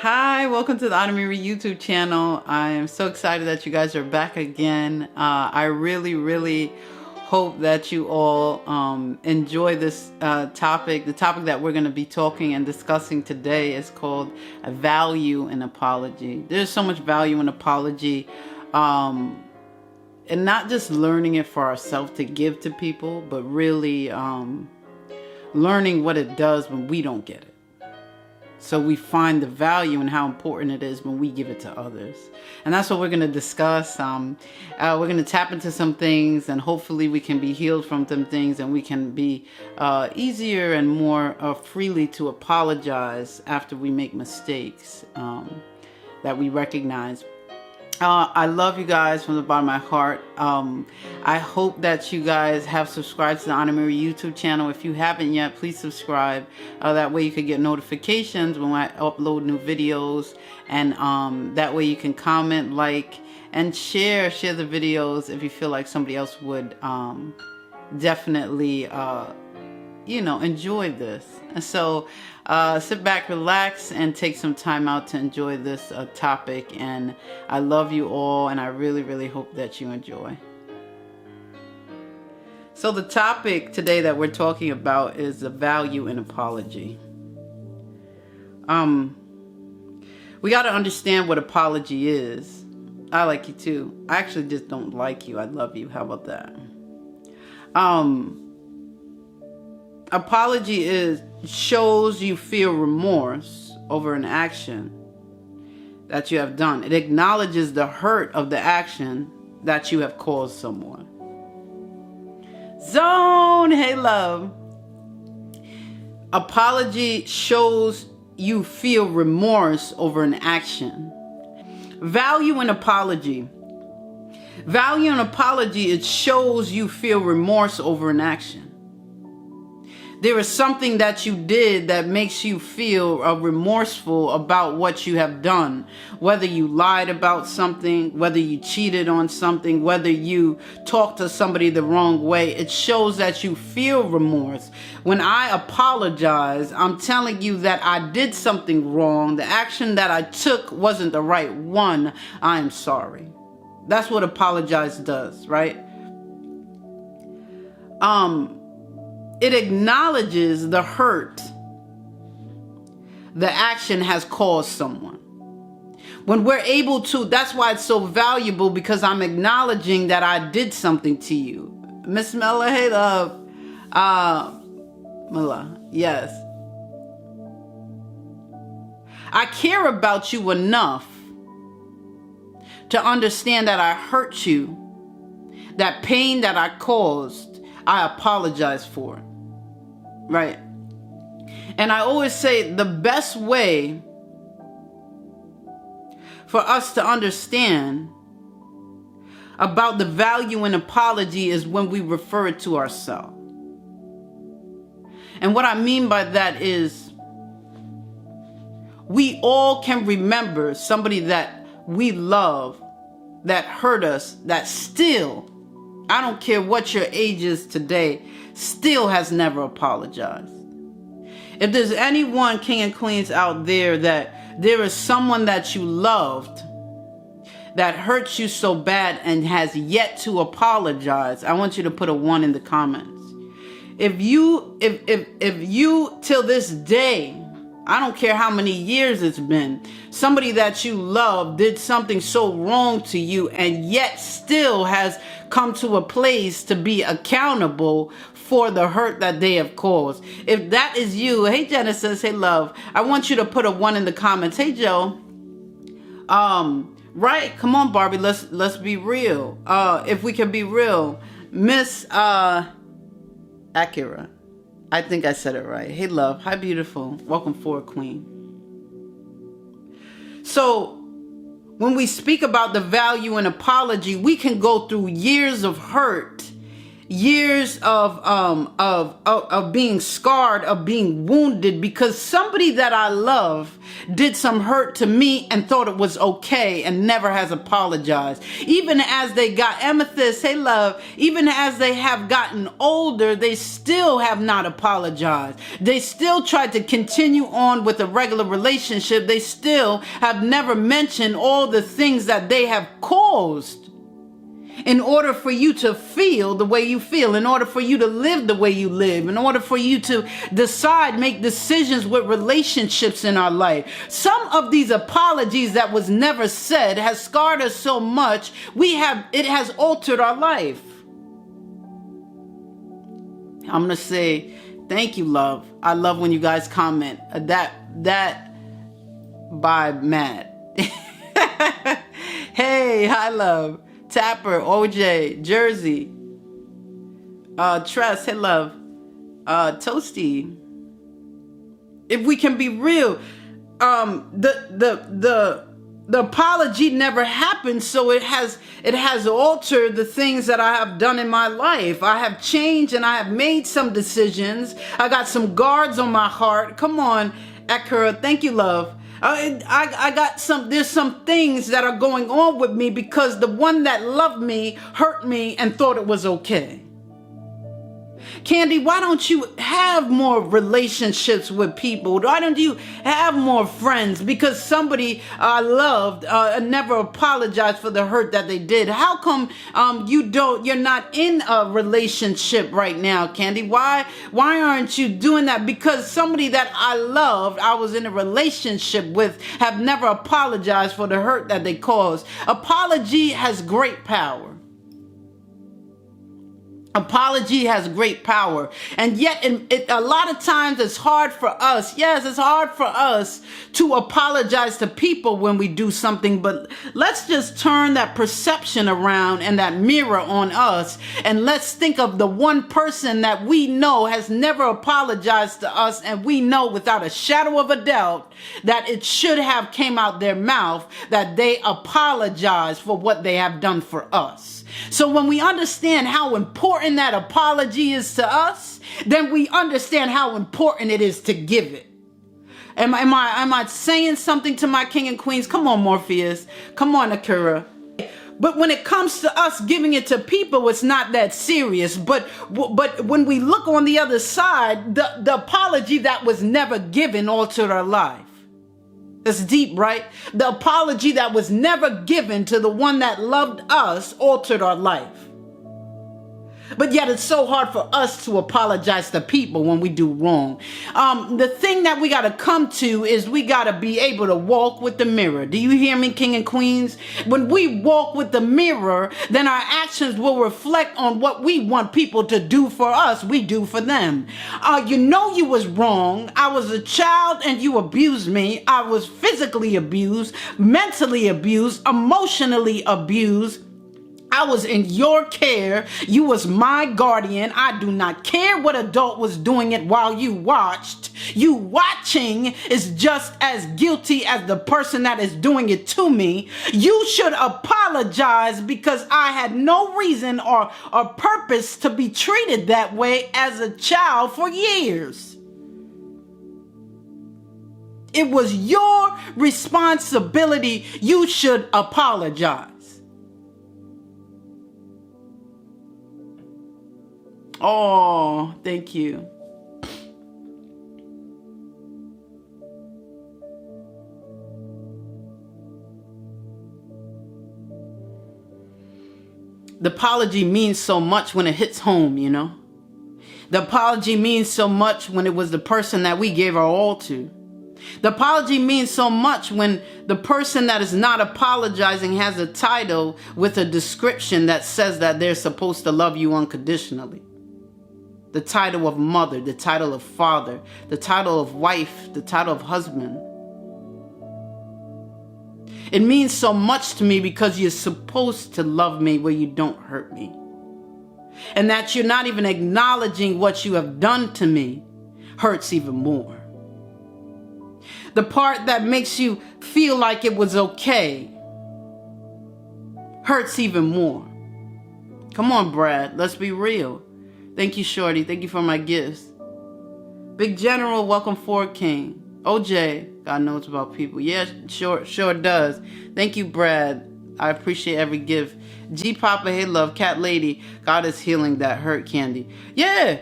Hi, welcome to the Autumn Marie YouTube channel. I am so excited that you guys are back again. I really hope that you all enjoy this topic. The topic that we're going to be talking and discussing today is called a value in apology. There's so much value in apology, and not just learning it for ourselves to give to people, but really learning what it does when we don't get it. So we find the value in how important it is when we give it to others. And that's what we're going to discuss. We're going to tap into some things, and hopefully we can be healed from some things, and we can be easier and more freely to apologize after we make mistakes that we recognize. I love you guys from the bottom of my heart. I hope that you guys have subscribed to the Autumn Marie YouTube channel. If you haven't yet, please subscribe. That way you can get notifications when I upload new videos. And that way you can comment, like, and share the videos if you feel like somebody else would definitely enjoy this. And so sit back, relax, and take some time out to enjoy this topic. And I love you all, and I really hope that you enjoy. So the topic today that we're talking about is the value in apology. We got to understand what apology is. I like you too. I actually just don't like you. I love you. How about that? Apology shows you feel remorse over an action that you have done. It acknowledges the hurt of the action that you have caused someone. Zone, hey love. Apology shows you feel remorse over an action. Value in apology. Value in apology, it shows you feel remorse over an action. There is something that you did that makes you feel remorseful about what you have done. Whether you lied about something, whether you cheated on something, whether you talked to somebody the wrong way, it shows that you feel remorse. When I apologize, I'm telling you that I did something wrong. The action that I took wasn't the right one. I am sorry. That's what apologize does, right? It acknowledges the hurt the action has caused someone. When we're able to, that's why it's so valuable, because I'm acknowledging that I did something to you. Miss Mella, hey love. Mella, yes. I care about you enough to understand that I hurt you. That pain that I caused, I apologize for it. Right? And I always say the best way for us to understand about the value in apology is when we refer it to ourselves. And what I mean by that is we all can remember somebody that we love, that hurt us, that still, I don't care what your age is today, still has never apologized. If there's anyone, king and queens out there, that there is someone that you loved that hurt you so bad and has yet to apologize, I want you to put a 1 in the comments. If you till this day, I don't care how many years it's been, somebody that you love did something so wrong to you and yet still has come to a place to be accountable for the hurt that they have caused. If that is you, hey Genesis, hey love, I want you to put a 1 in the comments. Hey Joe, right? Come on, Barbie, let's be real. If we can be real, Miss Akira, I think I said it right. Hey love, hi beautiful, welcome forward queen. So when we speak about the value in apology, we can go through years of hurt years of being scarred, of being wounded, because somebody that I love did some hurt to me and thought it was okay and never has apologized. Even as they got Amethyst, hey love, even as they have gotten older, they still have not apologized. They still tried to continue on with a regular relationship. They still have never mentioned all the things that they have caused in order for you to feel the way you feel, in order for you to live the way you live, in order for you to decide, make decisions with relationships in our life. Some of these apologies that was never said has scarred us so much, it has altered our life. I'm going to say, thank you, love. I love when you guys comment. That by Matt. Hey, hi, love. Tapper, OJ, Jersey, Tress, hey love, Toasty. If we can be real, the apology never happened, so it has altered the things that I have done in my life. I have changed and I have made some decisions. I got some guards on my heart. Come on, Akira, thank you, love. I got there's some things that are going on with me because the one that loved me hurt me and thought it was okay. Candy, why don't you have more relationships with people? Why don't you have more friends? Because somebody I loved never apologized for the hurt that they did. How come you're not in a relationship right now, Candy? Why aren't you doing that? Because somebody that I loved, I was in a relationship with, have never apologized for the hurt that they caused. Apology has great power. Apology has great power, and yet a lot of times it's hard for us. Yes, it's hard for us to apologize to people when we do something, but let's just turn that perception around and that mirror on us, and let's think of the one person that we know has never apologized to us, and we know without a shadow of a doubt that it should have came out their mouth that they apologize for what they have done for us. So when we understand how important that apology is to us, then we understand how important it is to give it. Am I saying something to my king and queens? Come on, Morpheus. Come on, Akira. But when it comes to us giving it to people, it's not that serious. But when we look on the other side, the apology that was never given altered our life. That's deep, right? The apology that was never given to the one that loved us altered our life. But yet it's so hard for us to apologize to people when we do wrong. The thing that we got to come to is we got to be able to walk with the mirror. Do you hear me, king and queens? When we walk with the mirror, then our actions will reflect on what we want people to do for us, we do for them. You know you was wrong. I was a child and you abused me. I was physically abused, mentally abused, emotionally abused. I was in your care. You was my guardian. I do not care what adult was doing it while you watched. You watching is just as guilty as the person that is doing it to me. You should apologize because I had no reason or purpose to be treated that way as a child for years. It was your responsibility. You should apologize. Oh, thank you. The apology means so much when it hits home, you know. The apology means so much when it was the person that we gave our all to. The apology means so much when the person that is not apologizing has a title with a description that says that they're supposed to love you unconditionally. The title of mother, the title of father, the title of wife, the title of husband. It means so much to me because you're supposed to love me where you don't hurt me. And that you're not even acknowledging what you have done to me hurts even more. The part that makes you feel like it was okay hurts even more. Come on, Brad. Let's be real. Thank you, Shorty. Thank you for my gifts. Big General, welcome forward, King. OJ, God knows about people. Yeah, sure does. Thank you, Brad. I appreciate every gift. G Papa, hey love, Cat Lady. God is healing that hurt, Candy. Yeah,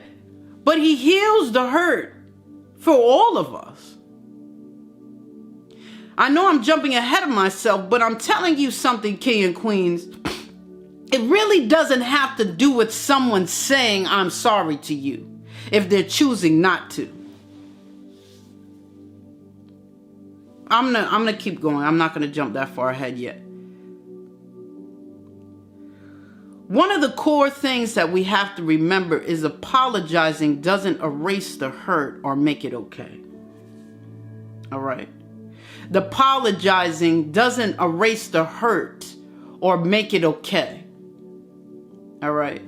but he heals the hurt for all of us. I know I'm jumping ahead of myself, but I'm telling you something, King and Queens. It really doesn't have to do with someone saying I'm sorry to you if they're choosing not to. I'm gonna keep going. I'm not gonna jump that far ahead yet. One of the core things that we have to remember is apologizing doesn't erase the hurt or make it okay. All right. The apologizing doesn't erase the hurt or make it okay. All right.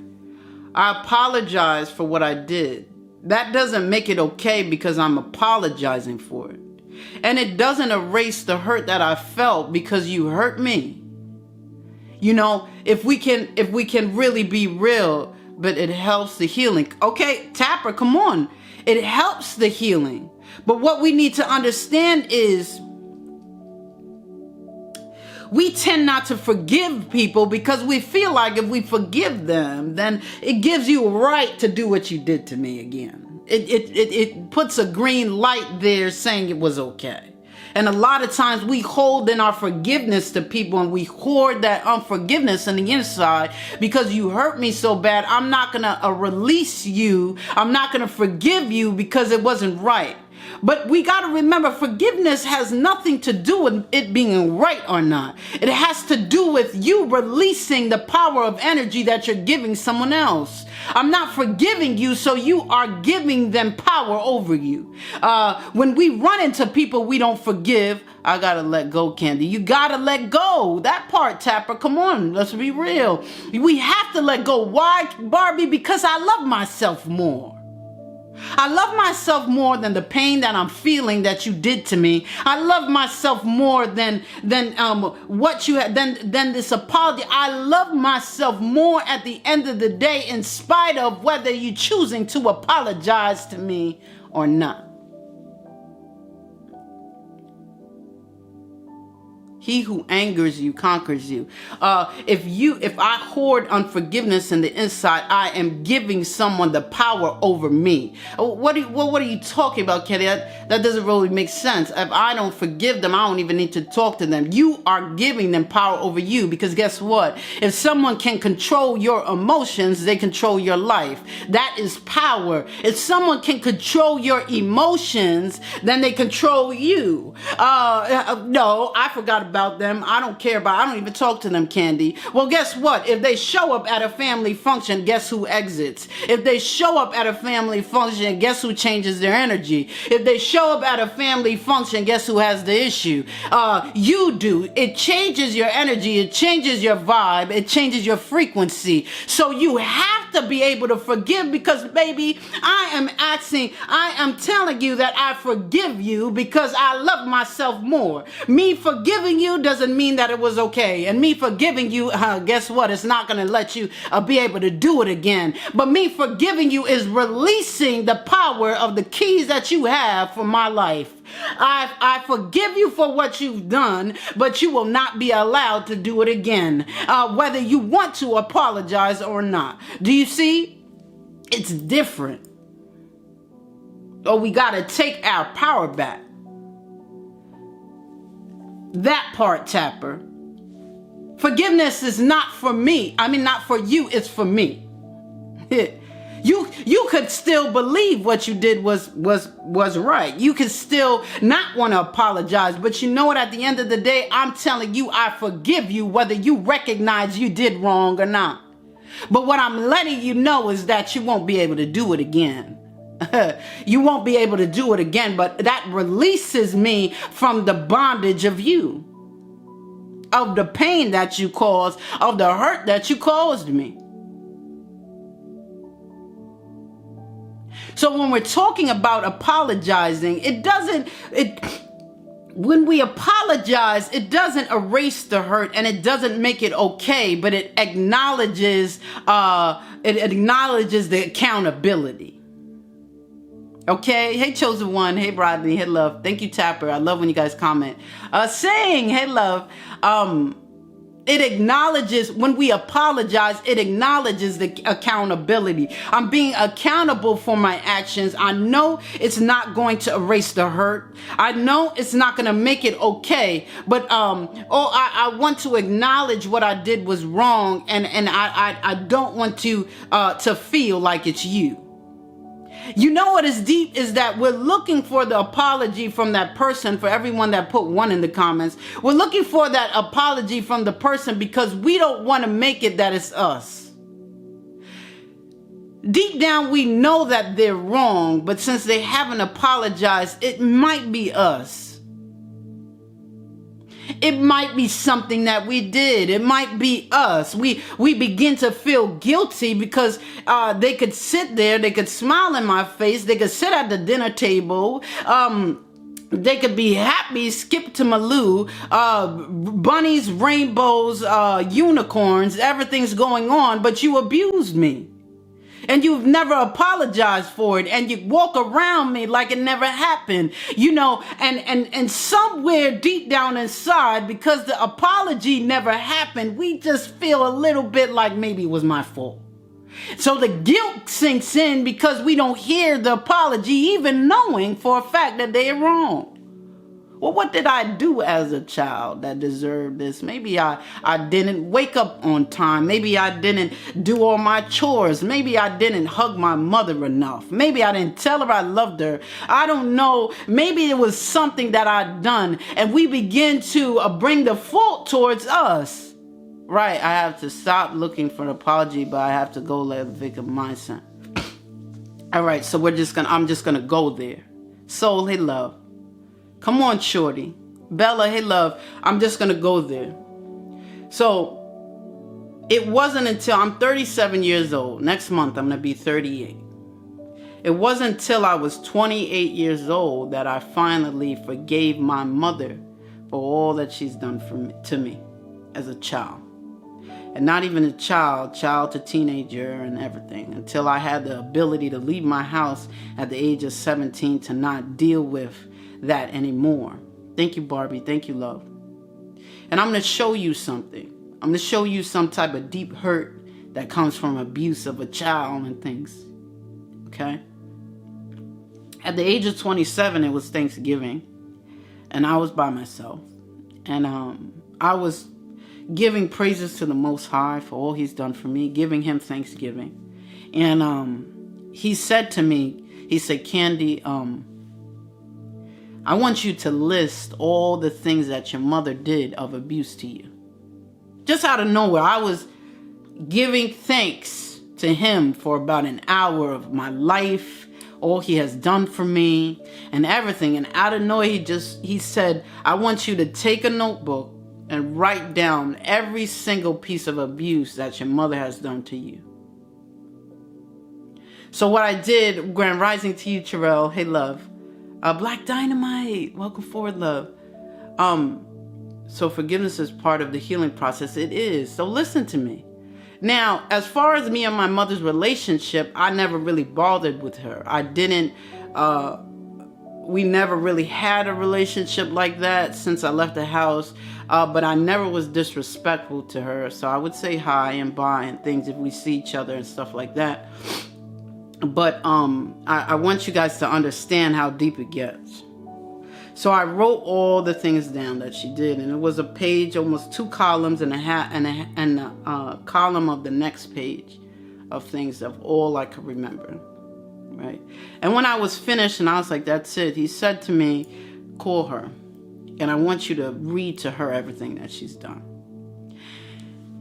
I apologize for what I did. That doesn't make it okay because I'm apologizing for it. And it doesn't erase the hurt that I felt because you hurt me. You know, if we can really be real, but it helps the healing. Okay, Tapper, come on. It helps the healing. But what we need to understand is we tend not to forgive people because we feel like if we forgive them, then it gives you a right to do what you did to me again. It puts a green light there saying it was okay. And a lot of times we hold in our forgiveness to people and we hoard that unforgiveness on the inside because you hurt me so bad. I'm not going to release you. I'm not going to forgive you because it wasn't right. But we got to remember, forgiveness has nothing to do with it being right or not. It has to do with you releasing the power of energy that you're giving someone else. I'm not forgiving you, so you are giving them power over you. When we run into people we don't forgive, I got to let go, Candy. You got to let go. That part, Tapper. Come on, let's be real. We have to let go. Why, Barbie? Because I love myself more. I love myself more than the pain that I'm feeling that you did to me. I love myself more than what you had, than this apology. I love myself more at the end of the day, in spite of whether you're choosing to apologize to me or not. He who angers you conquers you. If I hoard unforgiveness in the inside, I am giving someone the power over me. What are you talking about, Kenny? That doesn't really make sense. If I don't forgive them, I don't even need to talk to them. You are giving them power over you, because guess what? If someone can control your emotions, they control your life. That is power. If someone can control your emotions, then they control you. No, I forgot about them. I don't even talk to them, Candy. Well, guess what? If they show up at a family function, guess who exits? If they show up at a family function, guess who changes their energy? If they show up at a family function, guess who has the issue? You do. It changes your energy. It changes your vibe. It changes your frequency. So you have to be able to forgive, because, baby, I am telling you that I forgive you because I love myself more. Me forgiving you doesn't mean that it was okay. And me forgiving you, guess what? It's not going to let you be able to do it again. But me forgiving you is releasing the power of the keys that you have for my life. I forgive you for what you've done, but you will not be allowed to do it again, whether you want to apologize or not. Do you see? It's different. Oh, we got to take our power back. That part, Tapper. Forgiveness is not for me. I mean, not for you. It's for me. You could still believe what you did was right. You could still not want to apologize. But you know what? At the end of the day, I'm telling you, I forgive you whether you recognize you did wrong or not. But what I'm letting you know is that you won't be able to do it again. You won't be able to do it again, but that releases me from the bondage of you, of the pain that you caused, of the hurt that you caused me. So when we're talking about apologizing, when we apologize, it doesn't erase the hurt and it doesn't make it okay, but it acknowledges the accountability. Okay, hey Chosen One, hey Rodney, hey Love, thank you Tapper. I love when you guys comment. Saying hey Love, it acknowledges, when we apologize, it acknowledges the accountability. I'm being accountable for my actions. I know it's not going to erase the hurt. I know it's not going to make it okay. But I want to acknowledge what I did was wrong, and I don't want to feel like it's you. You know what is deep is that we're looking for the apology from that person. For everyone that put one in the comments, we're looking for that apology from the person because we don't want to make it that it's us. Deep down, we know that they're wrong, but since they haven't apologized, it might be us. It might be something that we did. It might be us. We begin to feel guilty because they could sit there, they could smile in my face, they could sit at the dinner table, they could be happy, skip to Malou, bunnies, rainbows, unicorns, everything's going on, but you abused me. And you've never apologized for it, and you walk around me like it never happened, you know, and somewhere deep down inside, because the apology never happened, we just feel a little bit like maybe it was my fault. So the guilt sinks in because we don't hear the apology, even knowing for a fact that they're wrong. Well, what did I do as a child that deserved this? Maybe I didn't wake up on time. Maybe I didn't do all my chores. Maybe I didn't hug my mother enough. Maybe I didn't tell her I loved her. I don't know. Maybe it was something that I'd done. And we begin to bring the fault towards us. Right, I have to stop looking for an apology, but I have to go let the victim mindset. All right, so I'm just gonna go there. Soul, hey love. Come on, shorty. Bella, hey love. I'm just going to go there. So it wasn't until I'm 37 years old. Next month, I'm going to be 38. It wasn't until I was 28 years old that I finally forgave my mother for all that she's done to me as a child. And not even a child to teenager and everything, until I had the ability to leave my house at the age of 17 to not deal with that anymore. Thank you, Barbie. Thank you, love. And I'm going to show you something. I'm going to show you some type of deep hurt that comes from abuse of a child and things. Okay? At the age of 27, it was Thanksgiving, and I was by myself. And I was giving praises to the Most High for all He's done for me, giving Him thanksgiving. And He said to me, He said, Candy, I want you to list all the things that your mother did of abuse to you. Just out of nowhere, I was giving thanks to Him for about an hour of my life, all He has done for me and everything. And out of nowhere, He said, I want you to take a notebook and write down every single piece of abuse that your mother has done to you. So what I did, Grand Rising to you, Terrell, hey love. Black Dynamite, welcome forward, love. So forgiveness is part of the healing process. It is. So listen to me. Now, as far as me and my mother's relationship, I never really bothered with her. We never really had a relationship like that since I left the house. But I never was disrespectful to her. So I would say hi and bye and things if we see each other and stuff like that. But I want you guys to understand how deep it gets. So I wrote all the things down that she did, and it was a page, almost 2 columns and a column of the next page of things of all I could remember, right? And when I was finished and I was like, that's it, he said to me, call her, and I want you to read to her everything that she's done.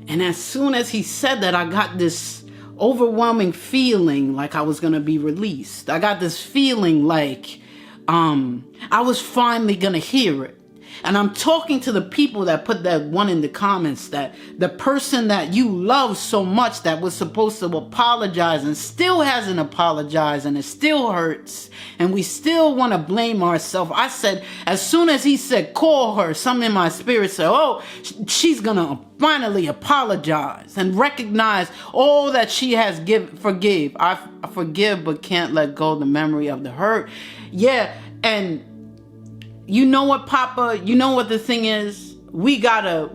And as soon as he said that, I got this overwhelming feeling like I was going to be released. I got this feeling like I was finally going to hear it. And I'm talking to the people that put that one in the comments, that the person that you love so much that was supposed to apologize and still hasn't apologized, and it still hurts, and we still want to blame ourselves. I said, as soon as he said, call her, something in my spirit said, oh, she's going to finally apologize and recognize all that she has forgive. I forgive, but can't let go of the memory of the hurt. Yeah, and you know what, Papa? You know what the thing is? We gotta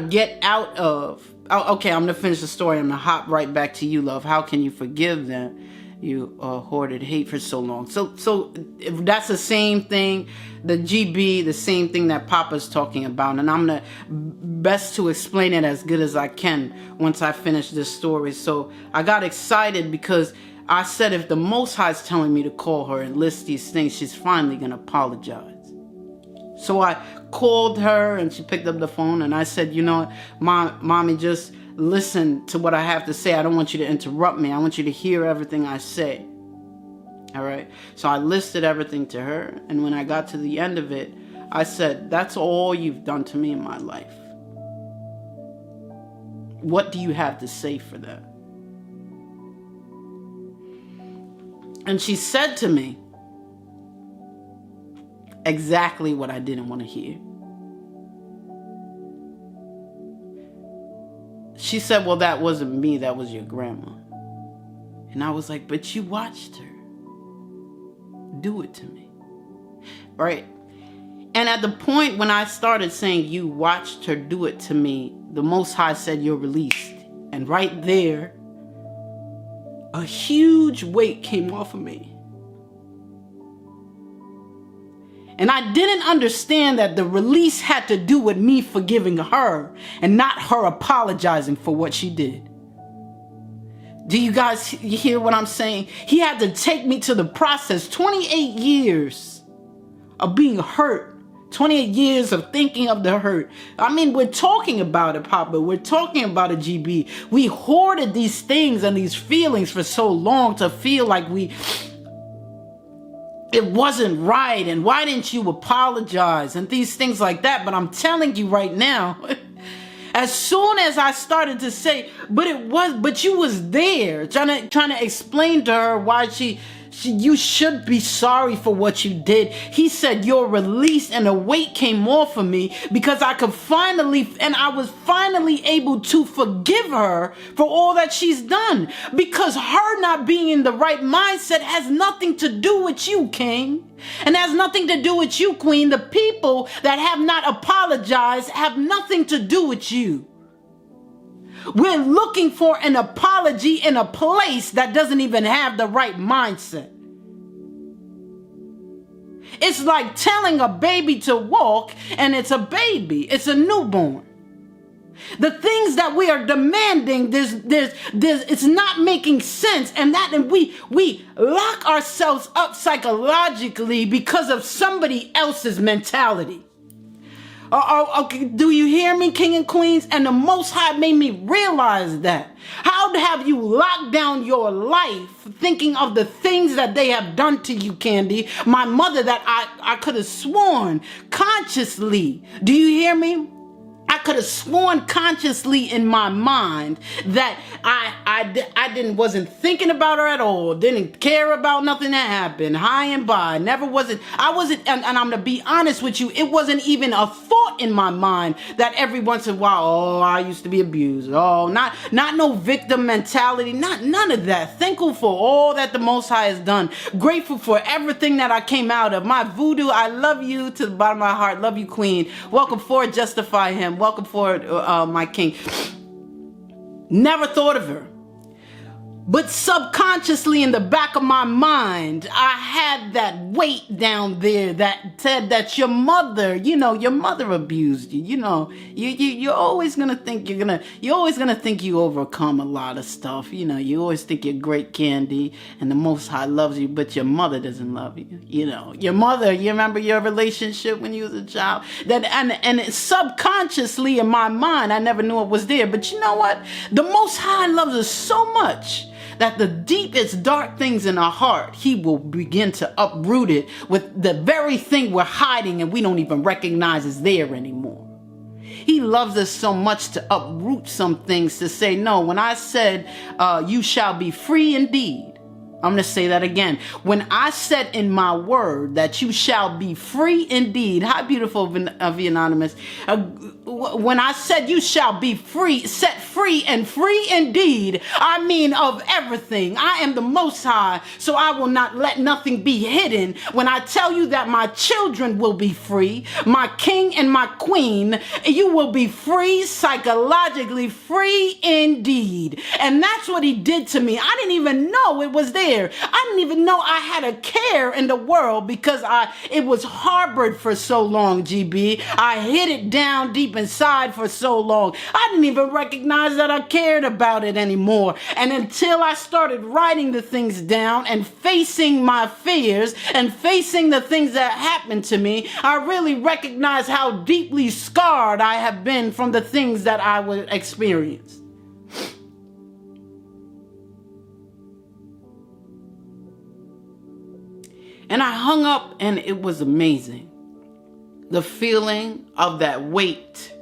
get out of. Oh, okay, I'm gonna finish the story. I'm gonna hop right back to you, love. How can you forgive them? You hoarded hate for so long. So if that's the same thing, the GB, the same thing that Papa's talking about, and I'm gonna best to explain it as good as I can once I finish this story. So I got excited because I said, if the Most High is telling me to call her and list these things, she's finally going to apologize. So I called her and she picked up the phone, and I said, you know what, Mommy, just listen to what I have to say. I don't want you to interrupt me. I want you to hear everything I say. All right. So I listed everything to her. And when I got to the end of it, I said, that's all you've done to me in my life. What do you have to say for that? And she said to me exactly what I didn't want to hear. She said, well, that wasn't me, that was your grandma. And I was like, but you watched her do it to me, right? And at the point when I started saying, you watched her do it to me, the Most High said, you're released. And right there, a huge weight came off of me. And I didn't understand that the release had to do with me forgiving her and not her apologizing for what she did. Do you guys hear what I'm saying? He had to take me to the process. 28 years of being hurt. 28 years of thinking of the hurt. I mean, we're talking about it, Papa. We're talking about a GB. We hoarded these things and these feelings for so long to feel like it wasn't right. And why didn't you apologize? And these things like that. But I'm telling you right now, as soon as I started to say, but you was there, trying to explain to her why you should be sorry for what you did. He said, you're released, and a weight came off of me because I was finally able to forgive her for all that she's done. Because her not being in the right mindset has nothing to do with you, King. And has nothing to do with you, Queen. The people that have not apologized have nothing to do with you. We're looking for an apology in a place that doesn't even have the right mindset. It's like telling a baby to walk, and it's a baby. It's a newborn. The things that we are demanding, it's not making sense, and we lock ourselves up psychologically because of somebody else's mentality. Okay, do you hear me, King and Queens? And the Most High made me realize that. How have you locked down your life thinking of the things that they have done to you, Candy? My mother, that I could have sworn consciously. Do you hear me? I could have sworn consciously in my mind that I wasn't thinking about her at all, didn't care about nothing that happened, high and by, and I'm gonna be honest with you, it wasn't even a thought in my mind that every once in a while, oh, I used to be abused, oh, not no victim mentality, none of that. Thankful for all that the Most High has done, grateful for everything that I came out of. My voodoo, I love you to the bottom of my heart, love you, Queen. Welcome forward, justify him. Welcome forward, my King. Never thought of her. But subconsciously in the back of my mind, I had that weight down there that said that your mother abused you. You know, you're always gonna think you overcome a lot of stuff. You know, you always think you're great, Candy, and the Most High loves you, but your mother doesn't love you. You know, your mother, you remember your relationship when you was a child? And subconsciously in my mind, I never knew it was there. But you know what? The Most High loves us so much that the deepest dark things in our heart, he will begin to uproot it with the very thing we're hiding and we don't even recognize is there anymore. He loves us so much to uproot some things, to say, no, when I said, you shall be free indeed. I'm going to say that again. When I said in my word that you shall be free indeed. Hi, beautiful Anonymous. When I said you shall be free, set free and free indeed, I mean of everything. I am the Most High, so I will not let nothing be hidden. When I tell you that my children will be free, my king and my queen, you will be free, psychologically free indeed. And that's what he did to me. I didn't even know it was there. I didn't even know I had a care in the world because it was harbored for so long, GB. I hid it down deep inside for so long. I didn't even recognize that I cared about it anymore. And until I started writing the things down and facing my fears and facing the things that happened to me, I really recognized how deeply scarred I have been from the things that I would experience. And I hung up and it was amazing. The feeling of that weight.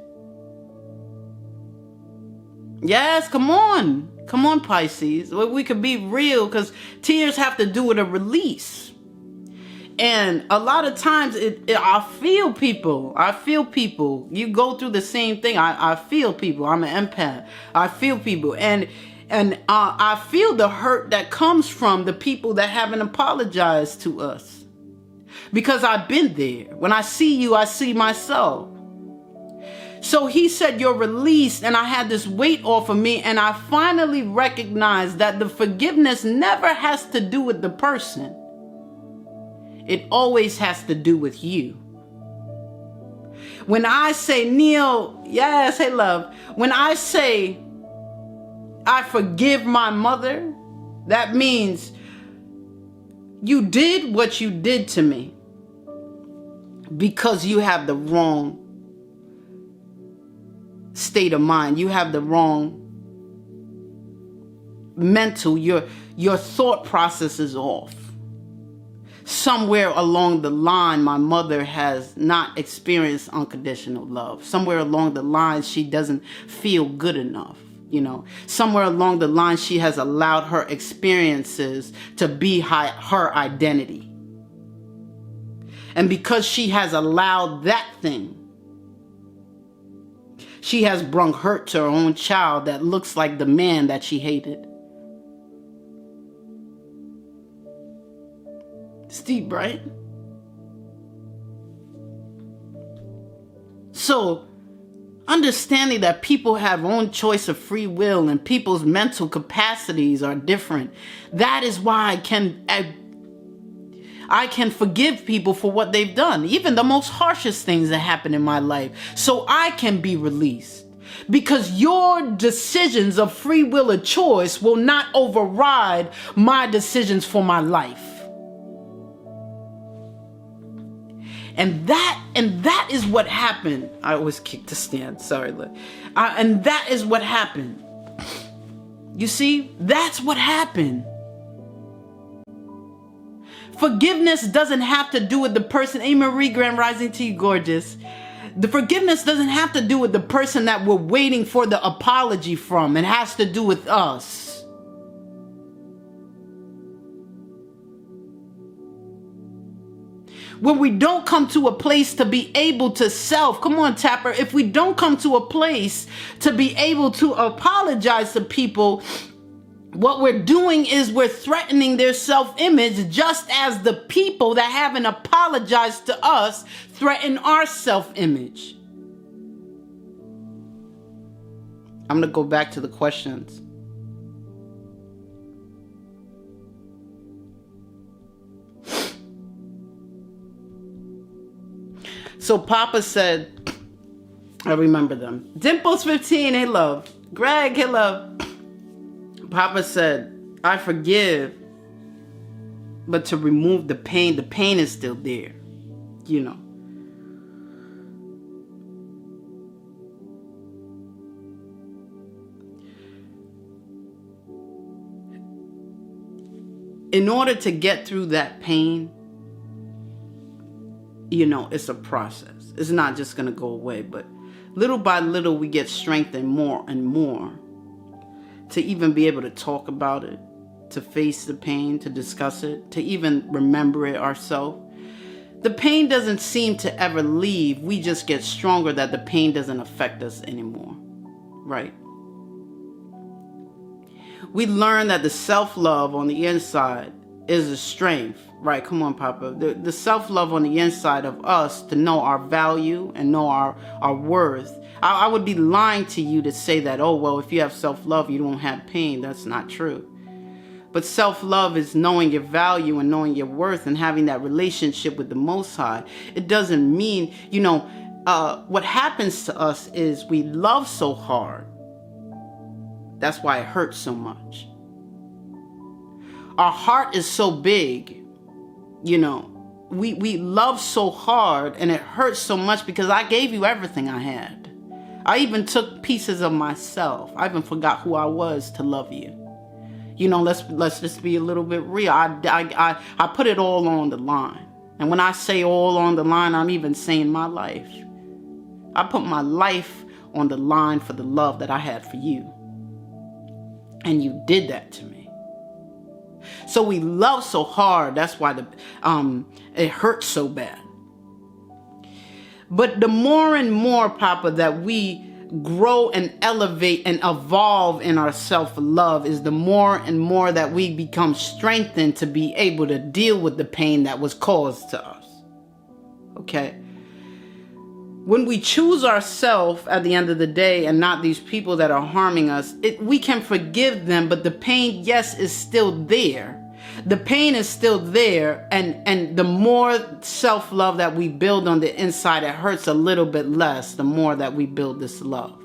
Yes, come on. Come on, Pisces. We could be real because tears have to do with a release. And a lot of times I feel people. You go through the same thing. I feel people. I'm an empath. I feel people. And I feel the hurt that comes from the people that haven't apologized to us. Because I've been there. When I see you, I see myself. So he said, you're released, and I had this weight off of me, and I finally recognized that the forgiveness never has to do with the person. It always has to do with you. When I say, Neil, yes, hey love. When I say, I forgive my mother, that means you did what you did to me because you have the wrong state of mind. You have the wrong mental, your thought process is off. Somewhere along the line, my mother has not experienced unconditional love. Somewhere along the line, she doesn't feel good enough. You know, somewhere along the line, she has allowed her experiences to be her identity. And because she has allowed that thing, she has brought hurt to her own child that looks like the man that she hated. It's deep, right? So, understanding that people have own choice of free will and people's mental capacities are different. That is why I can forgive people for what they've done, even the most harshest things that happen in my life, so I can be released. Because your decisions of free will or choice will not override my decisions for my life. And that is what happened. I always kick the stand. Sorry. And that is what happened. You see, that's what happened. Forgiveness doesn't have to do with the person. A. Marie, Grand Rising to you, gorgeous. The forgiveness doesn't have to do with the person that we're waiting for the apology from. It has to do with us. When we don't come to a place to be able to come on, Tapper, if we don't come to a place to be able to apologize to people, what we're doing is we're threatening their self-image, just as the people that haven't apologized to us threaten our self-image. I'm going to go back to the questions. So Papa said, I remember them. Dimples 15, hey love. Greg, hey love. Papa said, I forgive, but to remove the pain is still there, you know. in order to get through that pain, you know, it's a process. It's not just going to go away, but little by little, we get strengthened more and more to even be able to talk about it, to face the pain, to discuss it, to even remember it ourselves. The pain doesn't seem to ever leave. We just get stronger that the pain doesn't affect us anymore, right? We learn that the self-love on the inside is a strength, right? Come on, Papa. The self-love on the inside of us to know our value and know our worth. I would be lying to you to say that, oh, well, if you have self-love, you don't have pain. That's not true. But self-love is knowing your value and knowing your worth and having that relationship with the Most High. It doesn't mean, you know, what happens to us is we love so hard. That's why it hurts so much. Our heart is so big, you know, we love so hard and it hurts so much because I gave you everything I had. I even took pieces of myself. I even forgot who I was to love you. You know, let's just be a little bit real. I put it all on the line. And when I say all on the line, I'm even saying my life. I put my life on the line for the love that I had for you. And you did that to me. So we love so hard. That's why it hurts so bad. But the more and more, Papa, that we grow and elevate and evolve in our self-love is the more and more that we become strengthened to be able to deal with the pain that was caused to us. Okay? When we choose ourselves at the end of the day and not these people that are harming us, we can forgive them, but the pain, yes, is still there. The pain is still there, and the more self-love that we build on the inside, it hurts a little bit less the more that we build this love.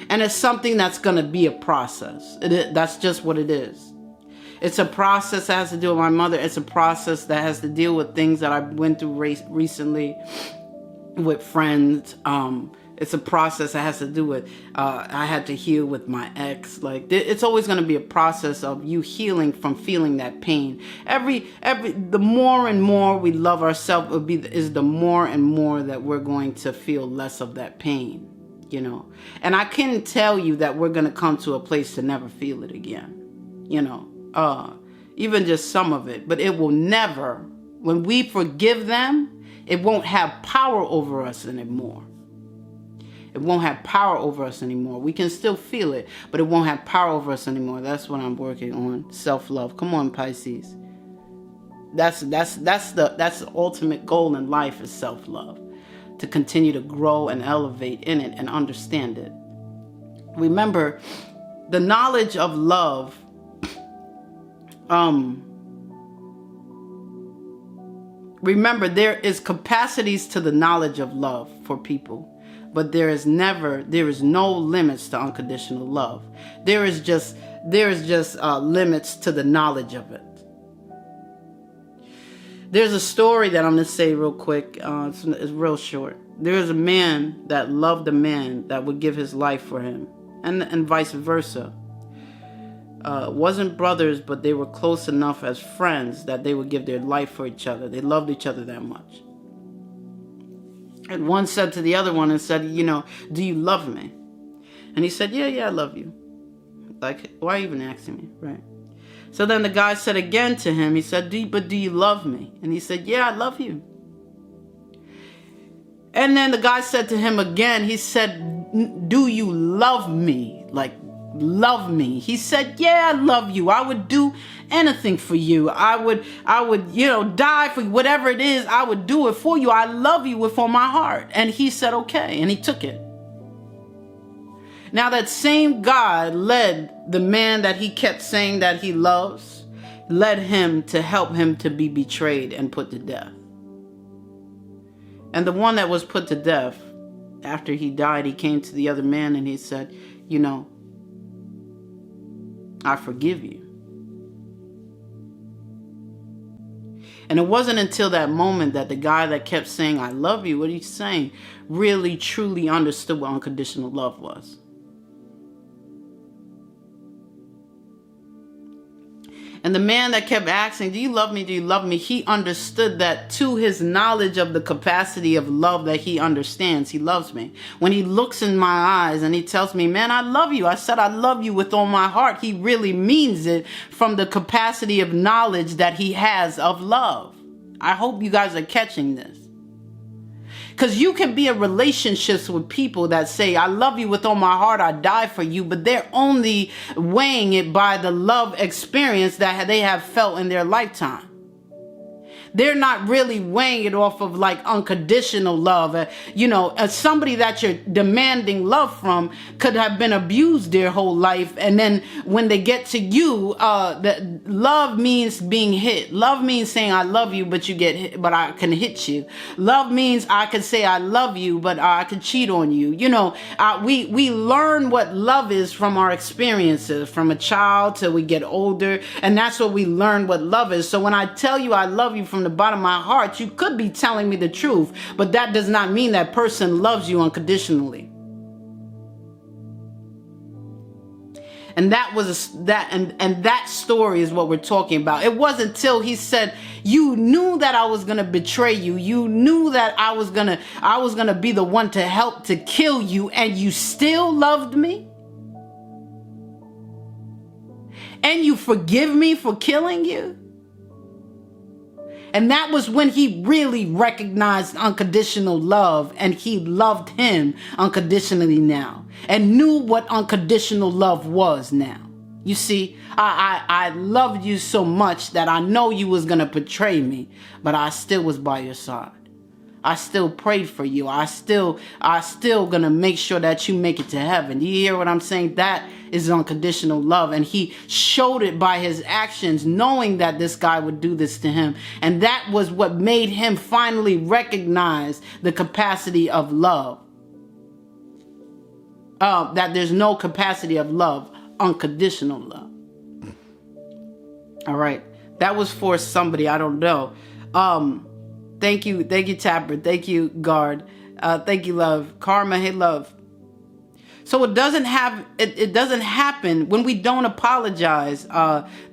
And it's something that's going to be a process. That's just what it is. It's a process that has to do with my mother. It's a process that has to deal with things that I went through recently with friends. It's a process that has to do with, I had to heal with my ex. Like, it's always going to be a process of you healing from feeling that pain. The more and more we love ourselves is the more and more that we're going to feel less of that pain, you know. And I can tell you that we're going to come to a place to never feel it again, you know, even just some of it. But it will never, when we forgive them, it won't have power over us anymore. It won't have power over us anymore. We can still feel it, but it won't have power over us anymore. That's what I'm working on. Self-love. Come on, Pisces. That's the ultimate goal in life is self-love. To continue to grow and elevate in it and understand it. Remember, the knowledge of love, remember, there is capacities to the knowledge of love for people. But there is no limits to unconditional love. There is just limits to the knowledge of it. There's a story that I'm going to say real quick. It's real short. There is a man that loved a man that would give his life for him, and vice versa. Wasn't brothers, but they were close enough as friends that they would give their life for each other. They loved each other that much. And one said to the other one and said, you know, do you love me? And he said, yeah, I love you. Like, why even asking me, right? So then the guy said again to him, he said, but do you love me? And he said, yeah, I love you. And then the guy said to him again, he said, do you love me? Like, love me? He said, yeah, I love you. I would do anything for you. I would, you know, die for whatever it is. I would do it for you. I love you with all my heart. And he said, okay. And he took it. Now that same God led the man that he kept saying that he loves, led him to help him to be betrayed and put to death. And the one that was put to death, after he died, he came to the other man and he said, you know, I forgive you. And it wasn't until that moment that the guy that kept saying, I love you, what he's saying, really, truly understood what unconditional love was. And the man that kept asking, do you love me? Do you love me? He understood that to his knowledge of the capacity of love that he understands, he loves me. When he looks in my eyes and he tells me, man, I love you. I said, I love you with all my heart. He really means it from the capacity of knowledge that he has of love. I hope you guys are catching this. Because you can be in relationships with people that say, I love you with all my heart, I die for you, but they're only weighing it by the love experience that they have felt in their lifetime. They're not really weighing it off of like unconditional love. Somebody that you're demanding love from could have been abused their whole life. And then when they get to you, love means being hit. Love means saying, I love you, but you get hit, but I can hit you. Love means I can say, I love you, but I can cheat on you. We learn what love is from our experiences, from a child till we get older. And that's what we learn what love is. So when I tell you I love you from the bottom of my heart, you could be telling me the truth, but that does not mean that person loves you unconditionally. And that story is what we're talking about. It wasn't until he said, you knew that I was going to betray you. You knew that I was going to be the one to help to kill you, and you still loved me? And you forgive me for killing you? And that was when he really recognized unconditional love, and he loved him unconditionally now and knew what unconditional love was now. You see, I loved you so much that I know you was going to betray me, but I still was by your side. I still prayed for you. I still gonna make sure that you make it to heaven. You hear what I'm saying? That is unconditional love. And he showed it by his actions, knowing that this guy would do this to him. And that was what made him finally recognize the capacity of love. That there's no capacity of love, unconditional love. All right. That was for somebody, I don't know. Thank you, Tapper. Thank you, Guard. Thank you, Love. Karma, hey, Love. So it doesn't happen when we don't apologize.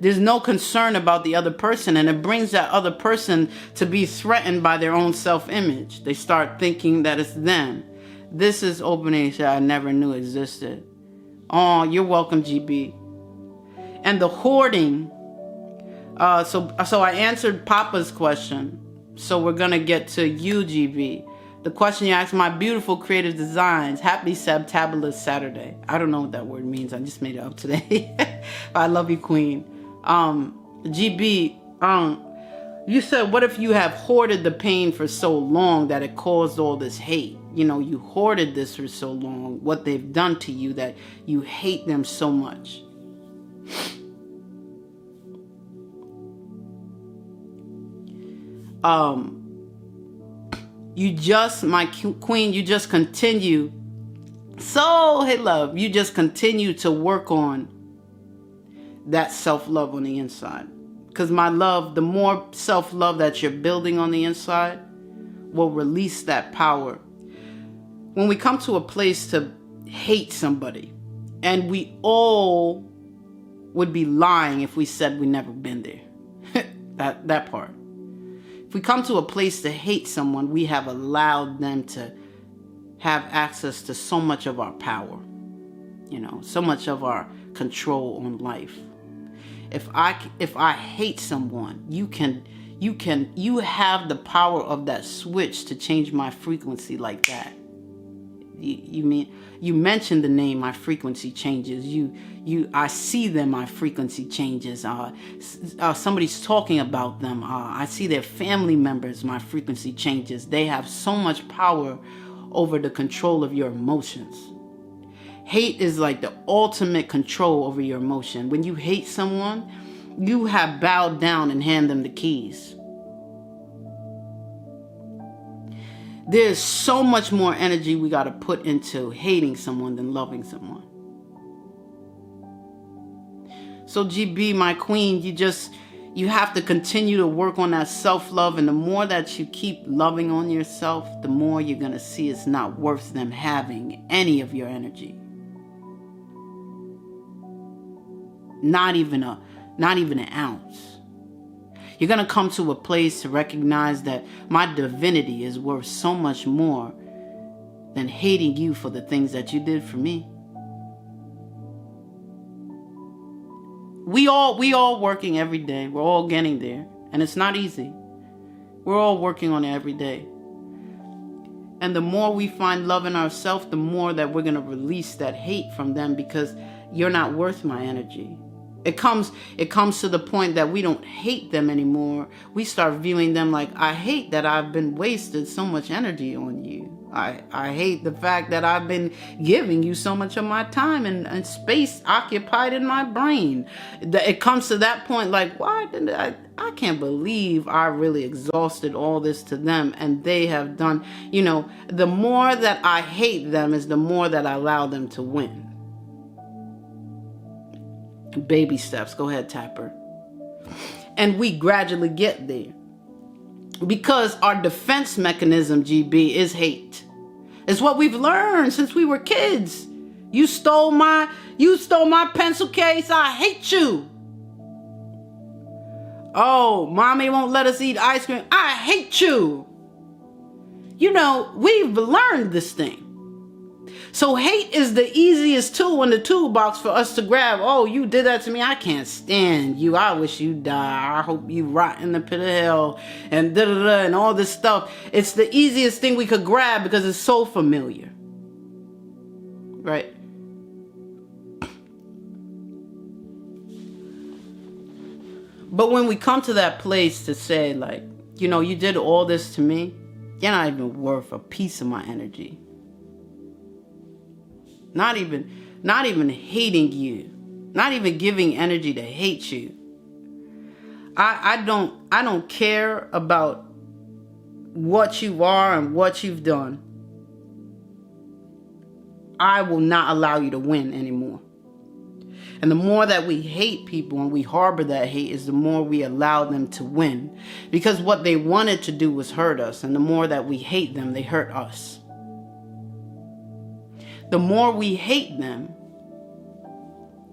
There's no concern about the other person, and it brings that other person to be threatened by their own self-image. They start thinking that it's them. This is opening that I never knew existed. Oh, you're welcome, GB. And the hoarding. So I answered Papa's question. So we're going to get to you, GB. The question you asked, my beautiful creative designs. Happy Septabulous Saturday. I don't know what that word means. I just made it up today. I love you, Queen. GB, you said, what if you have hoarded the pain for so long that it caused all this hate? You hoarded this for so long, what they've done to you, that you hate them so much. My queen, you just continue. So, hey, love, you just continue to work on that self-love on the inside. Because my love, the more self-love that you're building on the inside will release that power. When we come to a place to hate somebody, and we all would be lying if we said we never been there. that part. If we come to a place to hate someone, we have allowed them to have access to so much of our power, so much of our control on life. If I hate someone, you have the power of that switch to change my frequency like that. You mentioned the name, my frequency changes. I see them, my frequency changes. Somebody's talking about them. I see their family members, my frequency changes. They have so much power over the control of your emotions. Hate is like the ultimate control over your emotion. When you hate someone, you have bowed down and hand them the keys. There's so much more energy we got to put into hating someone than loving someone. So GB, my queen, you have to continue to work on that self-love. And the more that you keep loving on yourself, the more you're going to see it's not worth them having any of your energy. Not even not even an ounce. You're going to come to a place to recognize that my divinity is worth so much more than hating you for the things that you did for me. We all working every day. We're all getting there. And it's not easy. We're all working on it every day. And the more we find love in ourselves, the more that we're going to release that hate from them, because you're not worth my energy. It comes to the point that we don't hate them anymore. We start viewing them like, I hate that I've been wasted so much energy on you. I hate the fact that I've been giving you so much of my time and space occupied in my brain. It comes to that point like, why did I can't believe I really exhausted all this to them, and they have done, the more that I hate them is the more that I allow them to win. Baby steps. Go ahead, Tapper. And we gradually get there. Because our defense mechanism, GB, is hate. It's what we've learned since we were kids. You stole my pencil case. I hate you. Oh, mommy won't let us eat ice cream. I hate you. We've learned this thing. So hate is the easiest tool in the toolbox for us to grab. Oh, you did that to me. I can't stand you. I wish you die. I hope you rot in the pit of hell, and da-da-da, and all this stuff. It's the easiest thing we could grab because it's so familiar. Right? But when we come to that place to say, like, you did all this to me, you're not even worth a piece of my energy. Not even hating you. Not even giving energy to hate you. I don't care about what you are and what you've done. I will not allow you to win anymore. And the more that we hate people and we harbor that hate is the more we allow them to win. Because what they wanted to do was hurt us. And the more that we hate them, they hurt us. The more we hate them,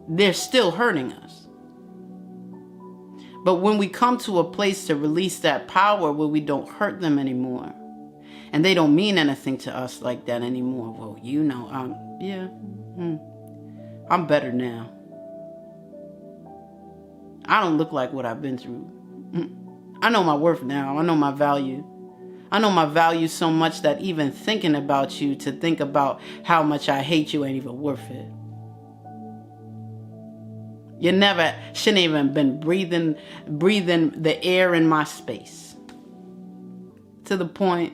they're still hurting us. But when we come to a place to release that power where we don't hurt them anymore, and they don't mean anything to us like that anymore, well, I'm better now. I don't look like what I've been through. I know my worth now. I know my value. I know my value so much that even thinking about you, to think about how much I hate you, ain't even worth it. You never shouldn't even been breathing the air in my space. To the point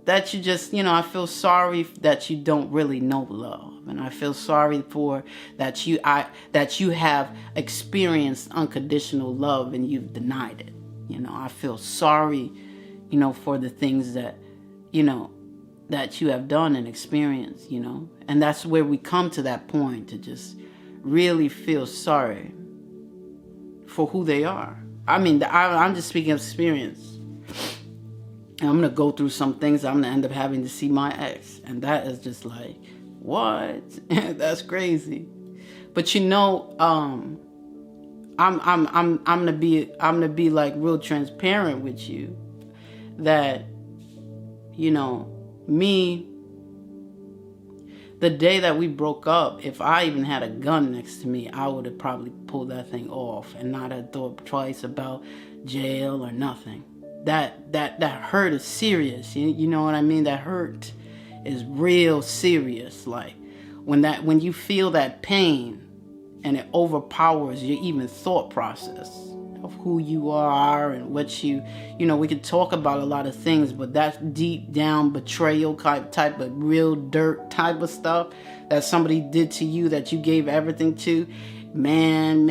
that you just, I feel sorry that you don't really know love. And I feel sorry for that you have experienced unconditional love and you've denied it. I feel sorry for the things that, that you have done and experienced, and that's where we come to that point to just really feel sorry for who they are. I mean, I'm just speaking of experience. And I'm going to go through some things. I'm going to end up having to see my ex. And that is just like, what? That's crazy. But I'm going to be like real transparent with you. That, me, the day that we broke up, if I even had a gun next to me, I would have probably pulled that thing off and not have thought twice about jail or nothing. That hurt is serious. You know what I mean? That hurt is real serious. Like when you feel that pain and it overpowers your even thought process of who you are and what we could talk about a lot of things, but that's deep down betrayal type of real dirt type of stuff that somebody did to you that you gave everything to. Man,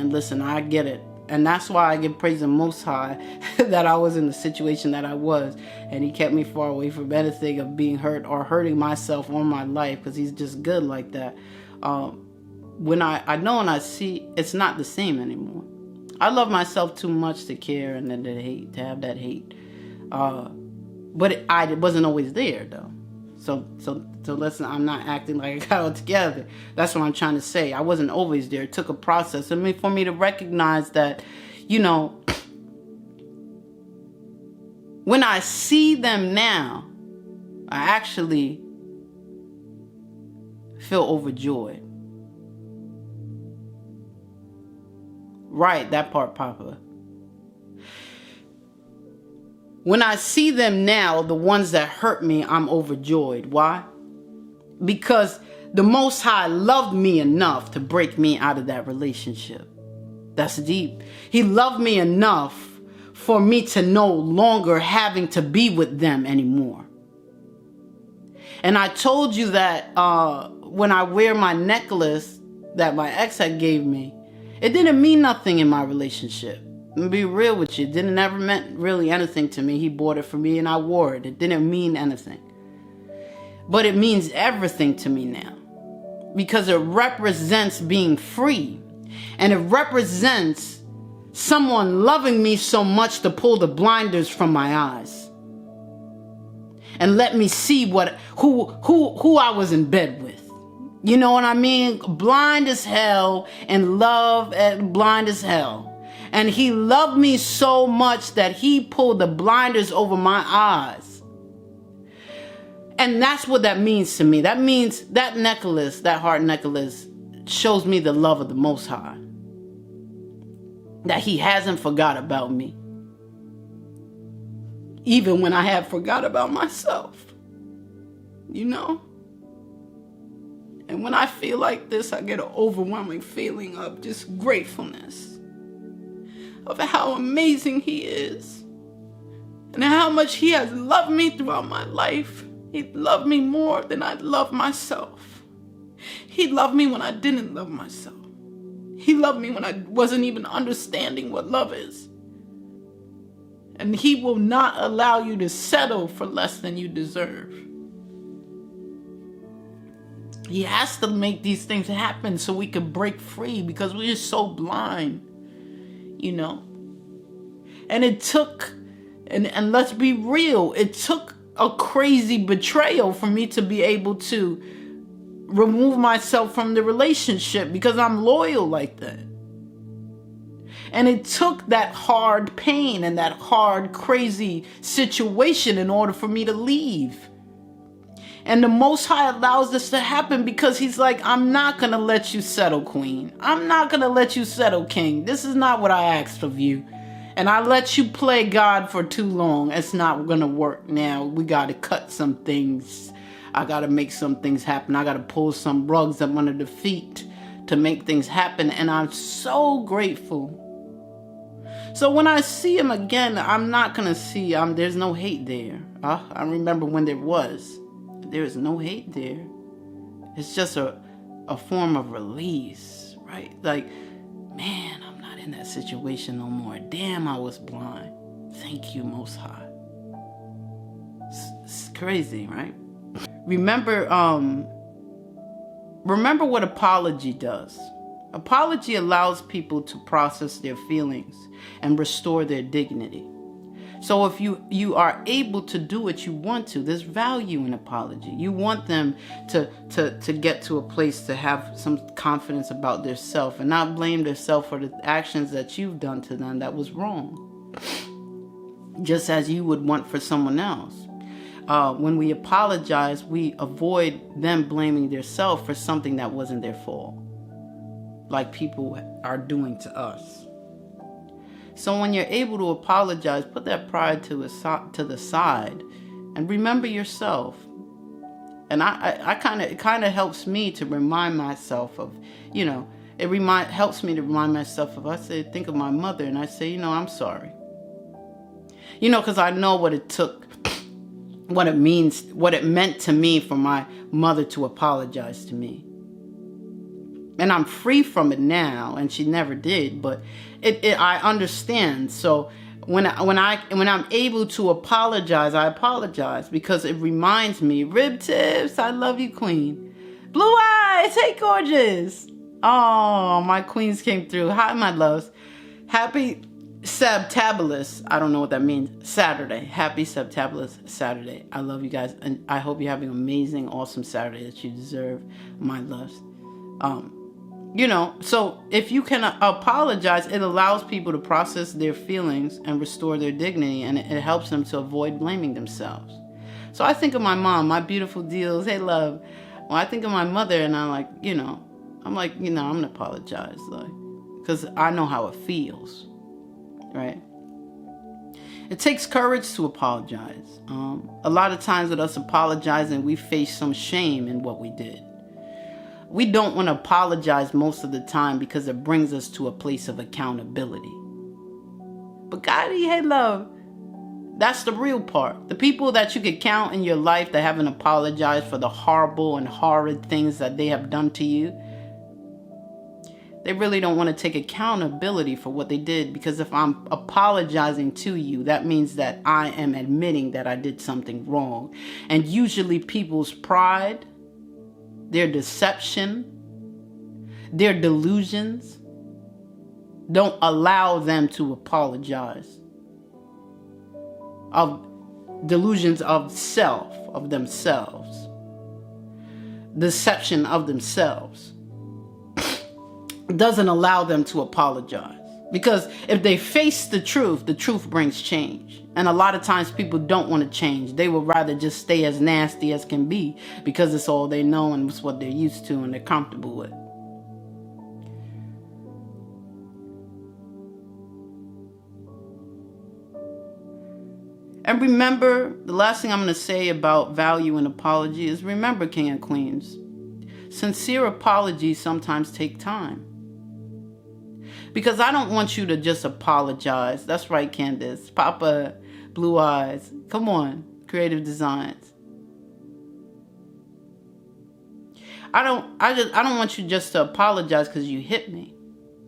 listen, I get it. And that's why I give praise the Most High that I was in the situation that I was. And he kept me far away from anything of being hurt or hurting myself or my life, because he's just good like that. When I know and I see, it's not the same anymore. I love myself too much to care and to hate, to have that hate. But it wasn't always there, though. So listen, I'm not acting like I got it all together. That's what I'm trying to say. I wasn't always there. It took a process. I mean, for me to recognize that, you know, when I see them now, I actually feel overjoyed. Right, that part, Papa. When I see them now, the ones that hurt me, I'm overjoyed. Why? Because the Most High loved me enough to break me out of that relationship. That's deep. He loved me enough for me to no longer having to be with them anymore. And I told you that when I wear my necklace that my ex had gave me, it didn't mean nothing in my relationship. I'm gonna be real with you. It didn't ever meant really anything to me. He bought it for me and I wore it. It didn't mean anything. But it means everything to me now. Because it represents being free. And it represents someone loving me so much to pull the blinders from my eyes. And let me see who I was in bed with. You know what I mean? Blind as hell and love and blind as hell. And he loved me so much that he pulled the blinders over my eyes. And that's what that means to me. That means that necklace, that heart necklace, shows me the love of the Most High. That he hasn't forgot about me. Even when I have forgot about myself. You know? And when I feel like this, I get an overwhelming feeling of just gratefulness. Of how amazing he is. And how much he has loved me throughout my life. He loved me more than I loved myself. He loved me when I didn't love myself. He loved me when I wasn't even understanding what love is. And he will not allow you to settle for less than you deserve. He has to make these things happen so we can break free because we're just so blind. You know? And it took, and let's be real, it took a crazy betrayal for me to be able to remove myself from the relationship because I'm loyal like that. And it took that hard pain and that hard, crazy situation in order for me to leave. And the Most High allows this to happen because he's like, I'm not going to let you settle, Queen. I'm not going to let you settle, King. This is not what I asked of you. And I let you play God for too long. It's not going to work now. We got to cut some things. I got to make some things happen. I got to pull some rugs up under the feet to make things happen. And I'm so grateful. So when I see him again, I'm not going to see, there's no hate there. I remember when there was. There is no hate there. It's just a form of release, right? Like, man, I'm not in that situation no more. Damn, I was blind. Thank you, Most High. It's crazy, right? Remember what apology does. Apology allows people to process their feelings and restore their dignity. So if you are able to do what you want to, there's value in apology. You want them to get to a place to have some confidence about their self and not blame their self for the actions that you've done to them that was wrong. Just as you would want for someone else. When we apologize, we avoid them blaming their self for something that wasn't their fault. Like people are doing to us. So when you're able to apologize, put that pride to the side and remember yourself. And it kind of helps me to remind myself of, you know, helps me to remind myself of, I say, think of my mother and I say, you know, I'm sorry. You know, because I know what it took, what it meant to me for my mother to apologize to me. And I'm free from it now, and she never did, but I understand. So when I'm able to apologize, I apologize because it reminds me, Rib Tips, I love you, Queen. Blue Eyes, hey gorgeous. Oh, my queens came through. Hi, my loves. Happy Septabulous. I don't know what that means. Saturday. Happy Septabulous Saturday. I love you guys, and I hope you're having an amazing, awesome Saturday that you deserve. My loves. You know, so if you can apologize, it allows people to process their feelings and restore their dignity, and it helps them to avoid blaming themselves. So I think of my mom, my beautiful deals. Hey, love. When I think of my mother, and I'm like, I'm gonna apologize, like, because I know how it feels, right? It takes courage to apologize. A lot of times with us apologizing, we face some shame in what we did. We don't want to apologize most of the time because it brings us to a place of accountability. But Gotti, hey, love, that's the real part. The people that you could count in your life that haven't apologized for the horrible and horrid things that they have done to you, they really don't want to take accountability for what they did, because if I'm apologizing to you, that means that I am admitting that I did something wrong. And usually people's pride, their deception, their delusions don't allow them to apologize. Of delusions of self, of themselves, deception of themselves doesn't allow them to apologize. Because if they face the truth brings change. And a lot of times people don't want to change. They would rather just stay as nasty as can be because it's all they know and it's what they're used to and they're comfortable with. And remember, the last thing I'm going to say about value and apology is remember, King and Queens, sincere apologies sometimes take time. Because I don't want you to just apologize. That's right, Candace. Papa, Blue Eyes. Come on, Creative Designs. I don't want you just to apologize because you hit me.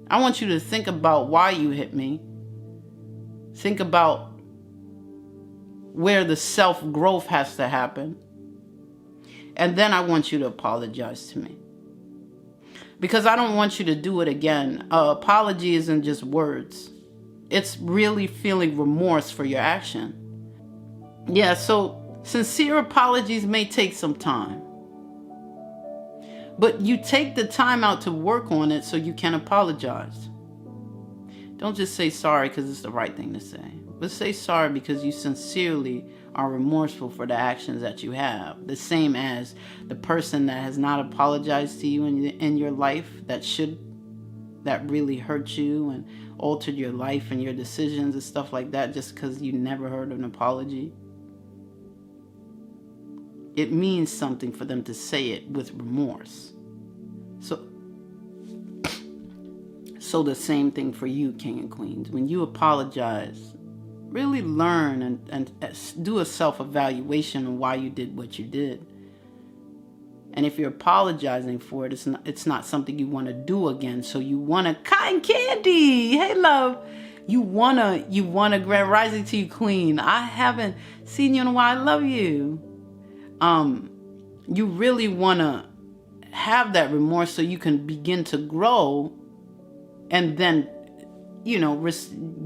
I want you to think about why you hit me. Think about where the self-growth has to happen. And then I want you to apologize to me. Because I don't want you to do it again. Apology isn't just words. It's really feeling remorse for your action. Yeah, so sincere apologies may take some time. But you take the time out to work on it so you can apologize. Don't just say sorry because it's the right thing to say. But say sorry because you sincerely are remorseful for the actions that you have. The same as the person that has not apologized to you in your life that really hurt you and altered your life and your decisions and stuff like that just because you never heard an apology. It means something for them to say it with remorse. So the same thing for you, King and Queens. When you apologize, really learn and do a self-evaluation on why you did what you did. And if you're apologizing for it, it's not something you want to do again. So you want to cotton candy. Hey, love. You wanna Grand Rising to you, Queen. I haven't seen you in a while. I love you. You really wanna have that remorse so you can begin to grow, and then,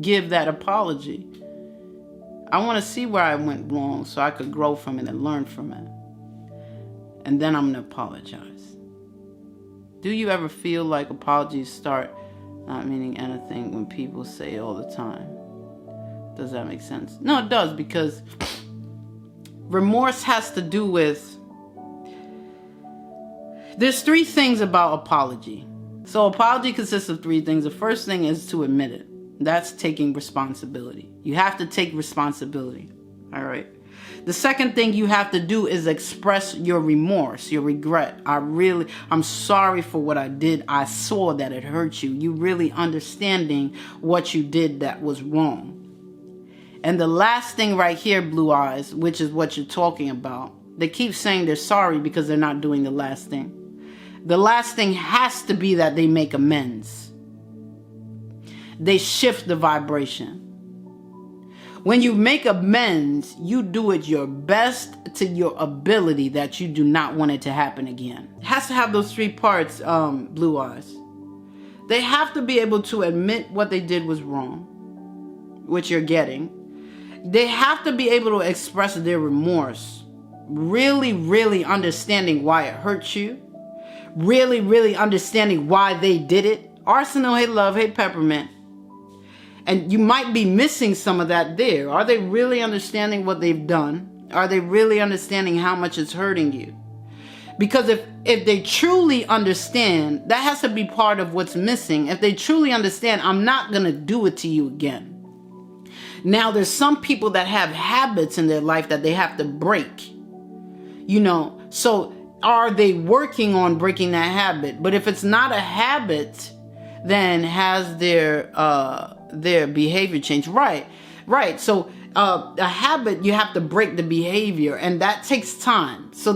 give that apology. I want to see where I went wrong so I could grow from it and learn from it. And then I'm going to apologize. Do you ever feel like apologies start not meaning anything when people say it all the time? Does that make sense? No, it does, because remorse has to do with... There's 3 things about apology. So apology consists of 3 things. The first thing is to admit it. That's taking responsibility. You have to take responsibility. All right. The second thing you have to do is express your remorse, your regret. I'm sorry for what I did. I saw that it hurt you. You really understanding what you did that was wrong. And the last thing right here, Blue Eyes, which is what you're talking about. They keep saying they're sorry because they're not doing the last thing. The last thing has to be that they make amends. They shift the vibration. When you make amends, you do it your best to your ability that you do not want it to happen again. It has to have those 3 parts, Blue Eyes. They have to be able to admit what they did was wrong. which you're getting, they have to be able to express their remorse. Really, really understanding why it hurts you. Really, really understanding why they did it. Arsenal, hey love, hey peppermint. And you might be missing some of that there. Are they really understanding what they've done? Are they really understanding how much it's hurting you? Because if they truly understand, that has to be part of what's missing. If they truly understand, I'm not going to do it to you again. Now, there's some people that have habits in their life that they have to break. So are they working on breaking that habit? But if it's not a habit, then has their behavior changed? Right. So a habit, you have to break the behavior, and that takes time. So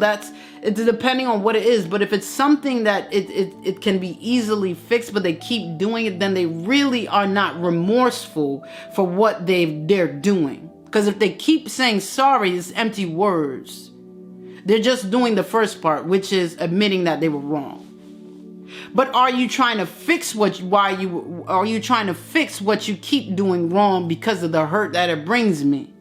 it's depending on what it is. But if it's something that it can be easily fixed, but they keep doing it, then they really are not remorseful for what they're doing. Because if they keep saying sorry, it's empty words. They're just doing the first part, which is admitting that they were wrong. But are you trying to fix what you keep doing wrong because of the hurt that it brings me?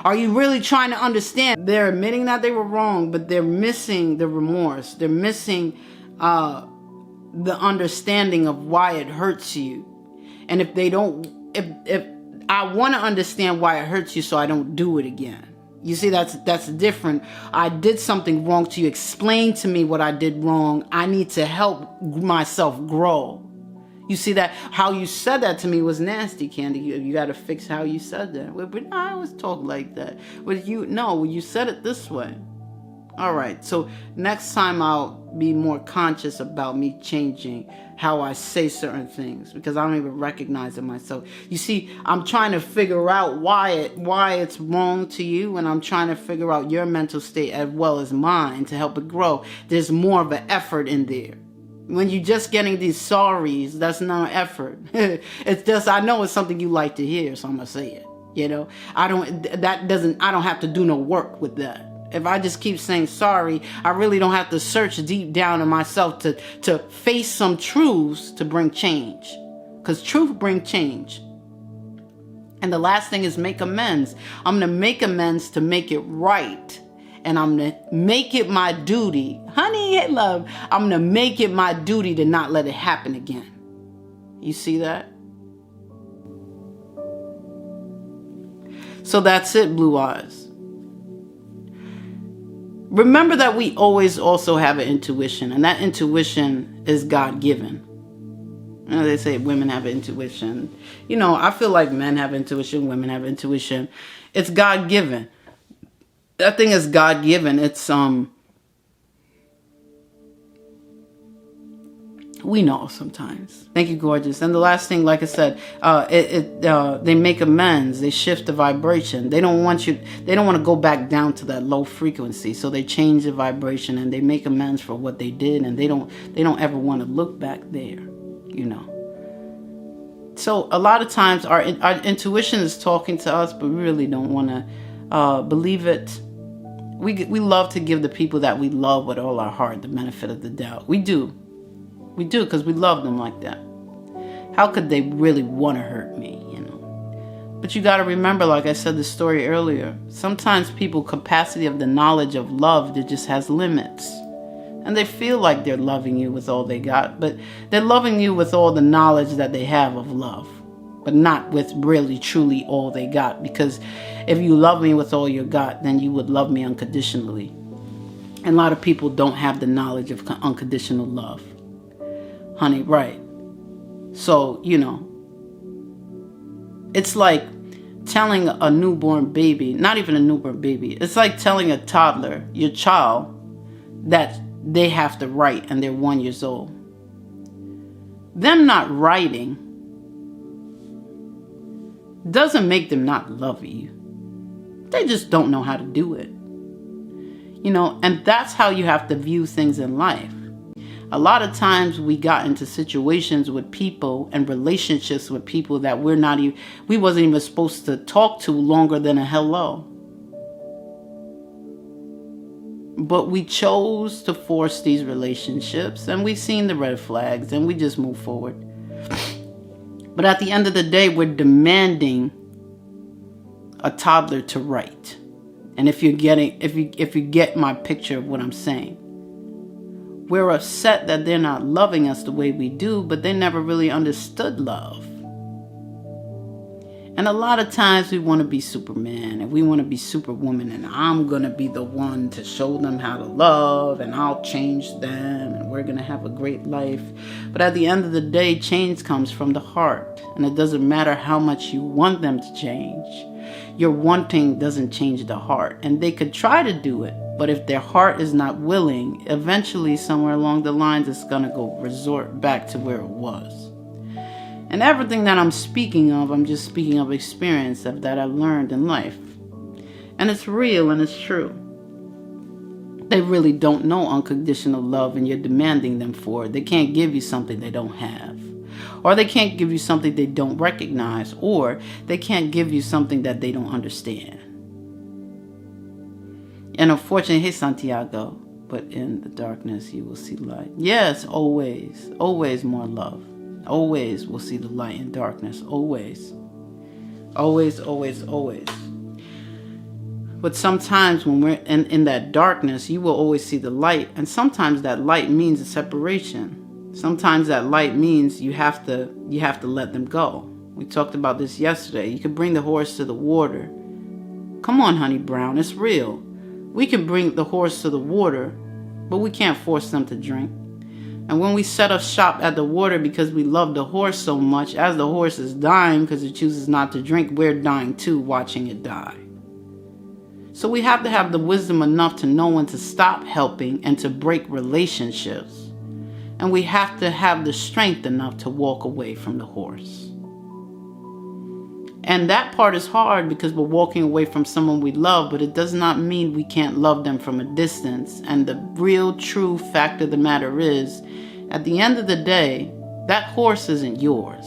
Are you really trying to understand? They're admitting that they were wrong, but they're missing the remorse. They're missing the understanding of why it hurts you. And if I want to understand why it hurts you so I don't do it again. You see, that's different. I did something wrong to you. Explain to me what I did wrong. I need to help myself grow. You see that? How you said that to me was nasty, Candy. You got to fix how you said that. But I always talk like that. But you said it this way. All right. So next time I'll be more conscious about me changing how I say certain things, because I don't even recognize it myself. You see, I'm trying to figure out why it's wrong to you, and I'm trying to figure out your mental state as well as mine to help it grow. There's more of an effort in there. When you're just getting these sorries, that's not an effort. It's just, I know it's something you like to hear, so I'm gonna say it. I don't have to do no work with that. If I just keep saying sorry, I really don't have to search deep down in myself to face some truths to bring change. Because truth brings change. And the last thing is make amends. I'm going to make amends to make it right. And I'm going to make it my duty. Honey, hey love, I'm going to make it my duty to not let it happen again. You see that? So that's it, Blue Eyes. Remember that we always also have an intuition, and that intuition is God-given. They say women have intuition. I feel like men have intuition, women have intuition. It's God-given. That thing is God-given. It's we know sometimes. Thank you, gorgeous. And the last thing, like I said, they make amends. They shift the vibration. They don't want to go back down to that low frequency. So they change the vibration and they make amends for what they did, and they don't ever want to look back there. So a lot of times our intuition is talking to us, but we really don't want to believe it. We love to give the people that we love with all our heart the benefit of the doubt. We do. We do, because we love them like that. How could they really want to hurt me, But you got to remember, like I said the story earlier, sometimes people's capacity of the knowledge of love, that just has limits. And they feel like they're loving you with all they got, but they're loving you with all the knowledge that they have of love, but not with really, truly all they got. Because if you love me with all you got, then you would love me unconditionally. And a lot of people don't have the knowledge of unconditional love. Honey, right. So, it's like telling a newborn baby, not even a newborn baby, it's like telling a toddler, your child, that they have to write and they're 1 year old. Them not writing doesn't make them not love you. They just don't know how to do it. And that's how you have to view things in life. A lot of times we got into situations with people and relationships with people that we wasn't even supposed to talk to longer than a hello. But we chose to force these relationships, and we've seen the red flags, and we just move forward. But at the end of the day, we're demanding a toddler to write. And if you get my picture of what I'm saying, we're upset that they're not loving us the way we do, but they never really understood love. And a lot of times we want to be Superman and we want to be Superwoman, and I'm going to be the one to show them how to love, and I'll change them, and we're going to have a great life. But at the end of the day, change comes from the heart, and it doesn't matter how much you want them to change. Your wanting doesn't change the heart, and they could try to do it, but if their heart is not willing, eventually somewhere along the lines it's going to resort back to where it was. And everything that I'm speaking of, I'm just speaking of experience that I learned in life. And it's real and it's true. They really don't know unconditional love, and you're demanding them for it. They can't give you something they don't have. Or they can't give you something they don't recognize. Or they can't give you something that they don't understand. And unfortunately, hey Santiago, but in the darkness you will see light. Yes, always. Always more love. Always will see the light in darkness. Always. Always, always, always. But sometimes when we're in that darkness, you will always see the light. And sometimes that light means a separation. Sometimes that light means you have to let them go. We talked about this yesterday. You can bring the horse to the water. Come on, Honey Brown, it's real. We can bring the horse to the water, but we can't force them to drink. And when we set up shop at the water because we love the horse so much, as the horse is dying because it chooses not to drink, we're dying too, watching it die. So we have to have the wisdom enough to know when to stop helping and to break relationships. And we have to have the strength enough to walk away from the horse. And that part is hard because we're walking away from someone we love, but it does not mean we can't love them from a distance. And the real true fact of the matter is, at the end of the day, that horse isn't yours.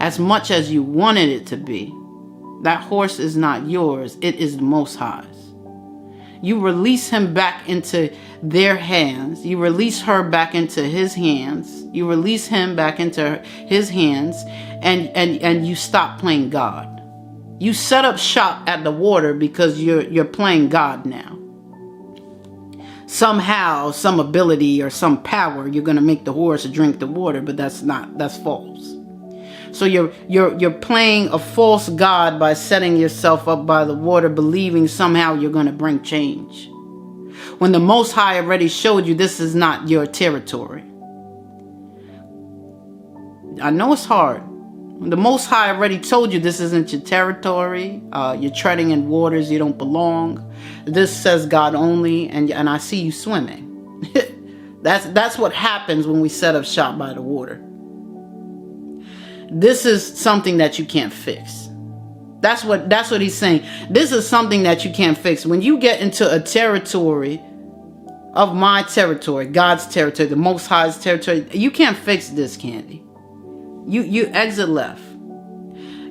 As much as you wanted it to be, that horse is not yours. It is the Most High's. You release him back into their hands. You release her back into his hands. You release him back into his hands, and you stop playing God. You set up shop at the water because you're playing God now. Somehow, some ability or some power, you're going to make the horse drink the water, but that's false. So you're playing a false God by setting yourself up by the water, believing somehow you're going to bring change. When the Most High already showed you this is not your territory. I know it's hard. When the Most High already told you this isn't your territory, you're treading in waters you don't belong. This says God only, and I see you swimming. That's what happens when we set up shop by the water. This is something that you can't fix. That's what he's saying. This is something that you can't fix. When you get into a territory of my territory, God's territory, the Most High's territory, you can't fix this, Candy. You exit left.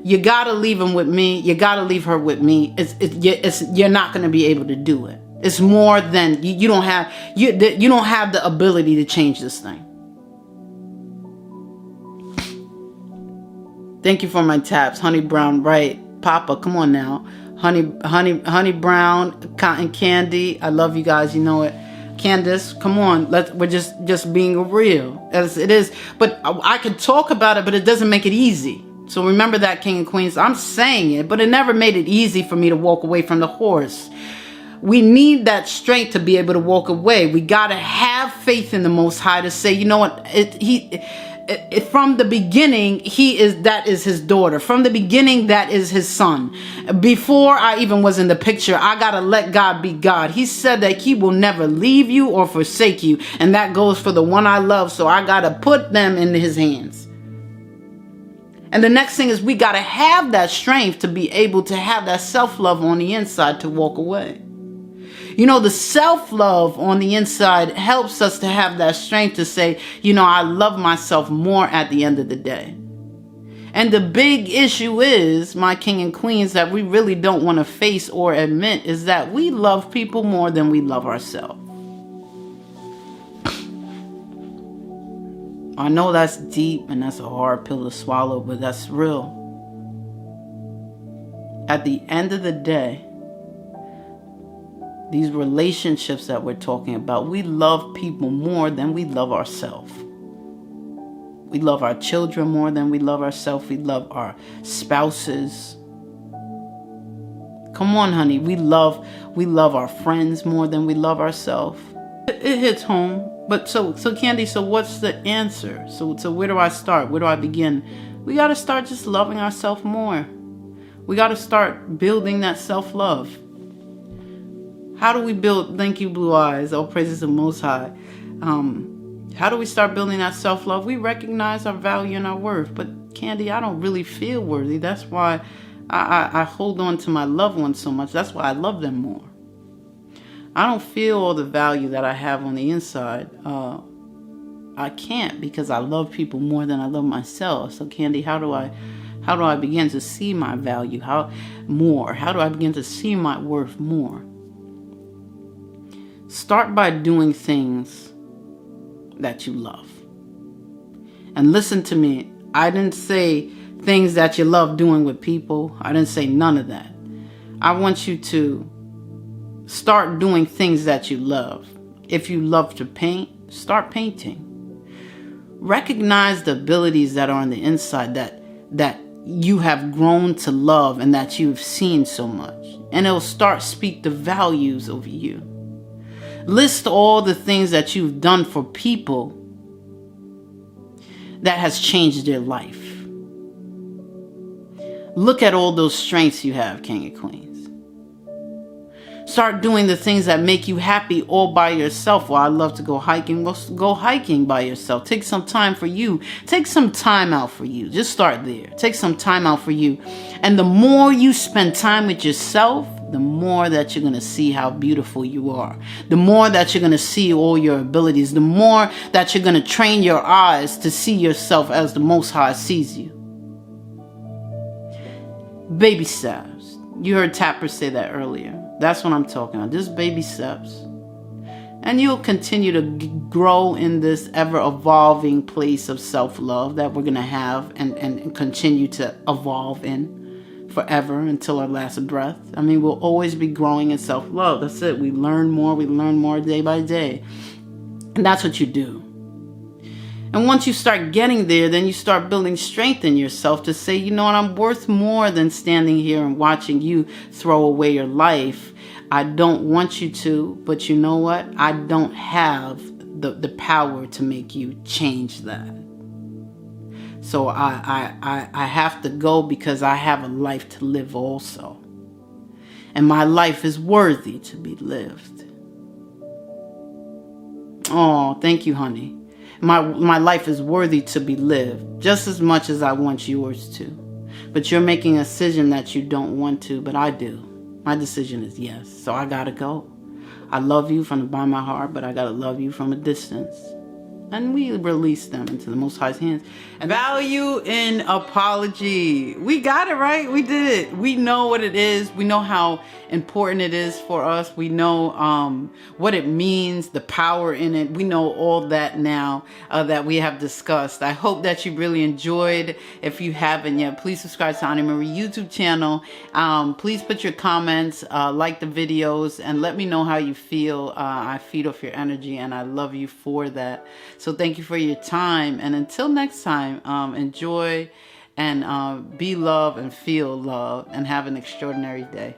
You gotta leave him with me. You gotta leave her with me. You're not gonna be able to do it. It's more than you don't have the ability to change this thing. Thank you for my taps, Honey Brown. Right, Papa, come on now, Honey Brown, Cotton Candy. I love you guys. You know it. Candace, come on. We're just being real as it is. But I could talk about it, but it doesn't make it easy. So remember that, King and Queens. I'm saying it, but it never made it easy for me to walk away from the horse. We need that strength to be able to walk away. We gotta have faith in the Most High to say, you know what? From the beginning, that is his daughter. From the beginning, that is his son. Before I even was in the picture, I gotta let God be God. He said that he will never leave you or forsake you. And that goes for the one I love. So I gotta put them in his hands. And the next thing is we gotta have that strength to be able to have that self-love on the inside to walk away. You know, the self-love on the inside helps us to have that strength to say, you know, I love myself more at the end of the day. And the big issue is, my king and queens, that we really don't want to face or admit is that we love people more than we love ourselves. I know that's deep and that's a hard pill to swallow, but that's real. at the end of the day, these relationships that we're talking about, we love people more than we love ourselves. We love our children more than we love ourselves. We love our spouses. Come on, honey. We love our friends more than we love ourselves. It hits home. But so Candy, so what's the answer? So where do I start? Where do I begin? We got to start just loving ourselves more. We got to start building that self-love. How do we build? Thank you, Blue Eyes. All praises to the Most High. How do we start building that self-love? We recognize our value and our worth. But Candy, I don't really feel worthy. That's why I hold on to my loved ones so much. That's why I love them more. I don't feel all the value that I have on the inside. I can't, because I love people more than I love myself. So Candy, how do I begin to see my value? How do I begin to see my worth more? Start by doing things that you love. And listen to me, I didn't say things that you love doing with people. I didn't say none of that. I want you to start doing things that you love. If you love to paint, start painting. Recognize the abilities that are on the inside that you have grown to love and that you've seen so much. And it'll start speak the values of you. List all the things that you've done for people that has changed their life. Look at all those strengths you have, King and Queens. Start doing the things that make you happy all by yourself. Well, I love to go hiking. Well, go hiking by yourself. Take some time for you. Take some time out for you. Just start there. Take some time out for you. And the more you spend time with yourself, the more that you're going to see how beautiful you are. The more that you're going to see all your abilities. The more that you're going to train your eyes to see yourself as the Most High sees you. Baby steps. You heard Tapper say that earlier. That's what I'm talking about. Just baby steps. And you'll continue to grow in this ever-evolving place of self-love that we're going to have and continue to evolve in forever until our last breath. I mean, we'll always be growing in self-love. That's it. We learn more day by day. And that's what you do. And once you start getting there, then you start building strength in yourself to say, you know what, I'm worth more than standing here and watching you throw away your life. I don't want you to, but you know what? I don't have the power to make you change that. So I have to go because I have a life to live also. And my life is worthy to be lived. Oh, thank you, honey. My life is worthy to be lived just as much as I want yours to. But you're making a decision that you don't want to, but I do. My decision is yes. So I gotta go. I love you from the bottom of my heart, but I gotta love you from a distance. And we release them into the Most High's hands. And value in apology. We got it right. We did it. We know what it is. We know how important it is for us. We know what it means, the power in it. We know all that now that we have discussed. I hope that you really enjoyed. If you haven't yet, please subscribe to Ani Marie YouTube channel. Please put your comments, like the videos, and let me know how you feel. I feed off your energy, and I love you for that. So thank you for your time. And until next time, enjoy and be love and feel love and have an extraordinary day.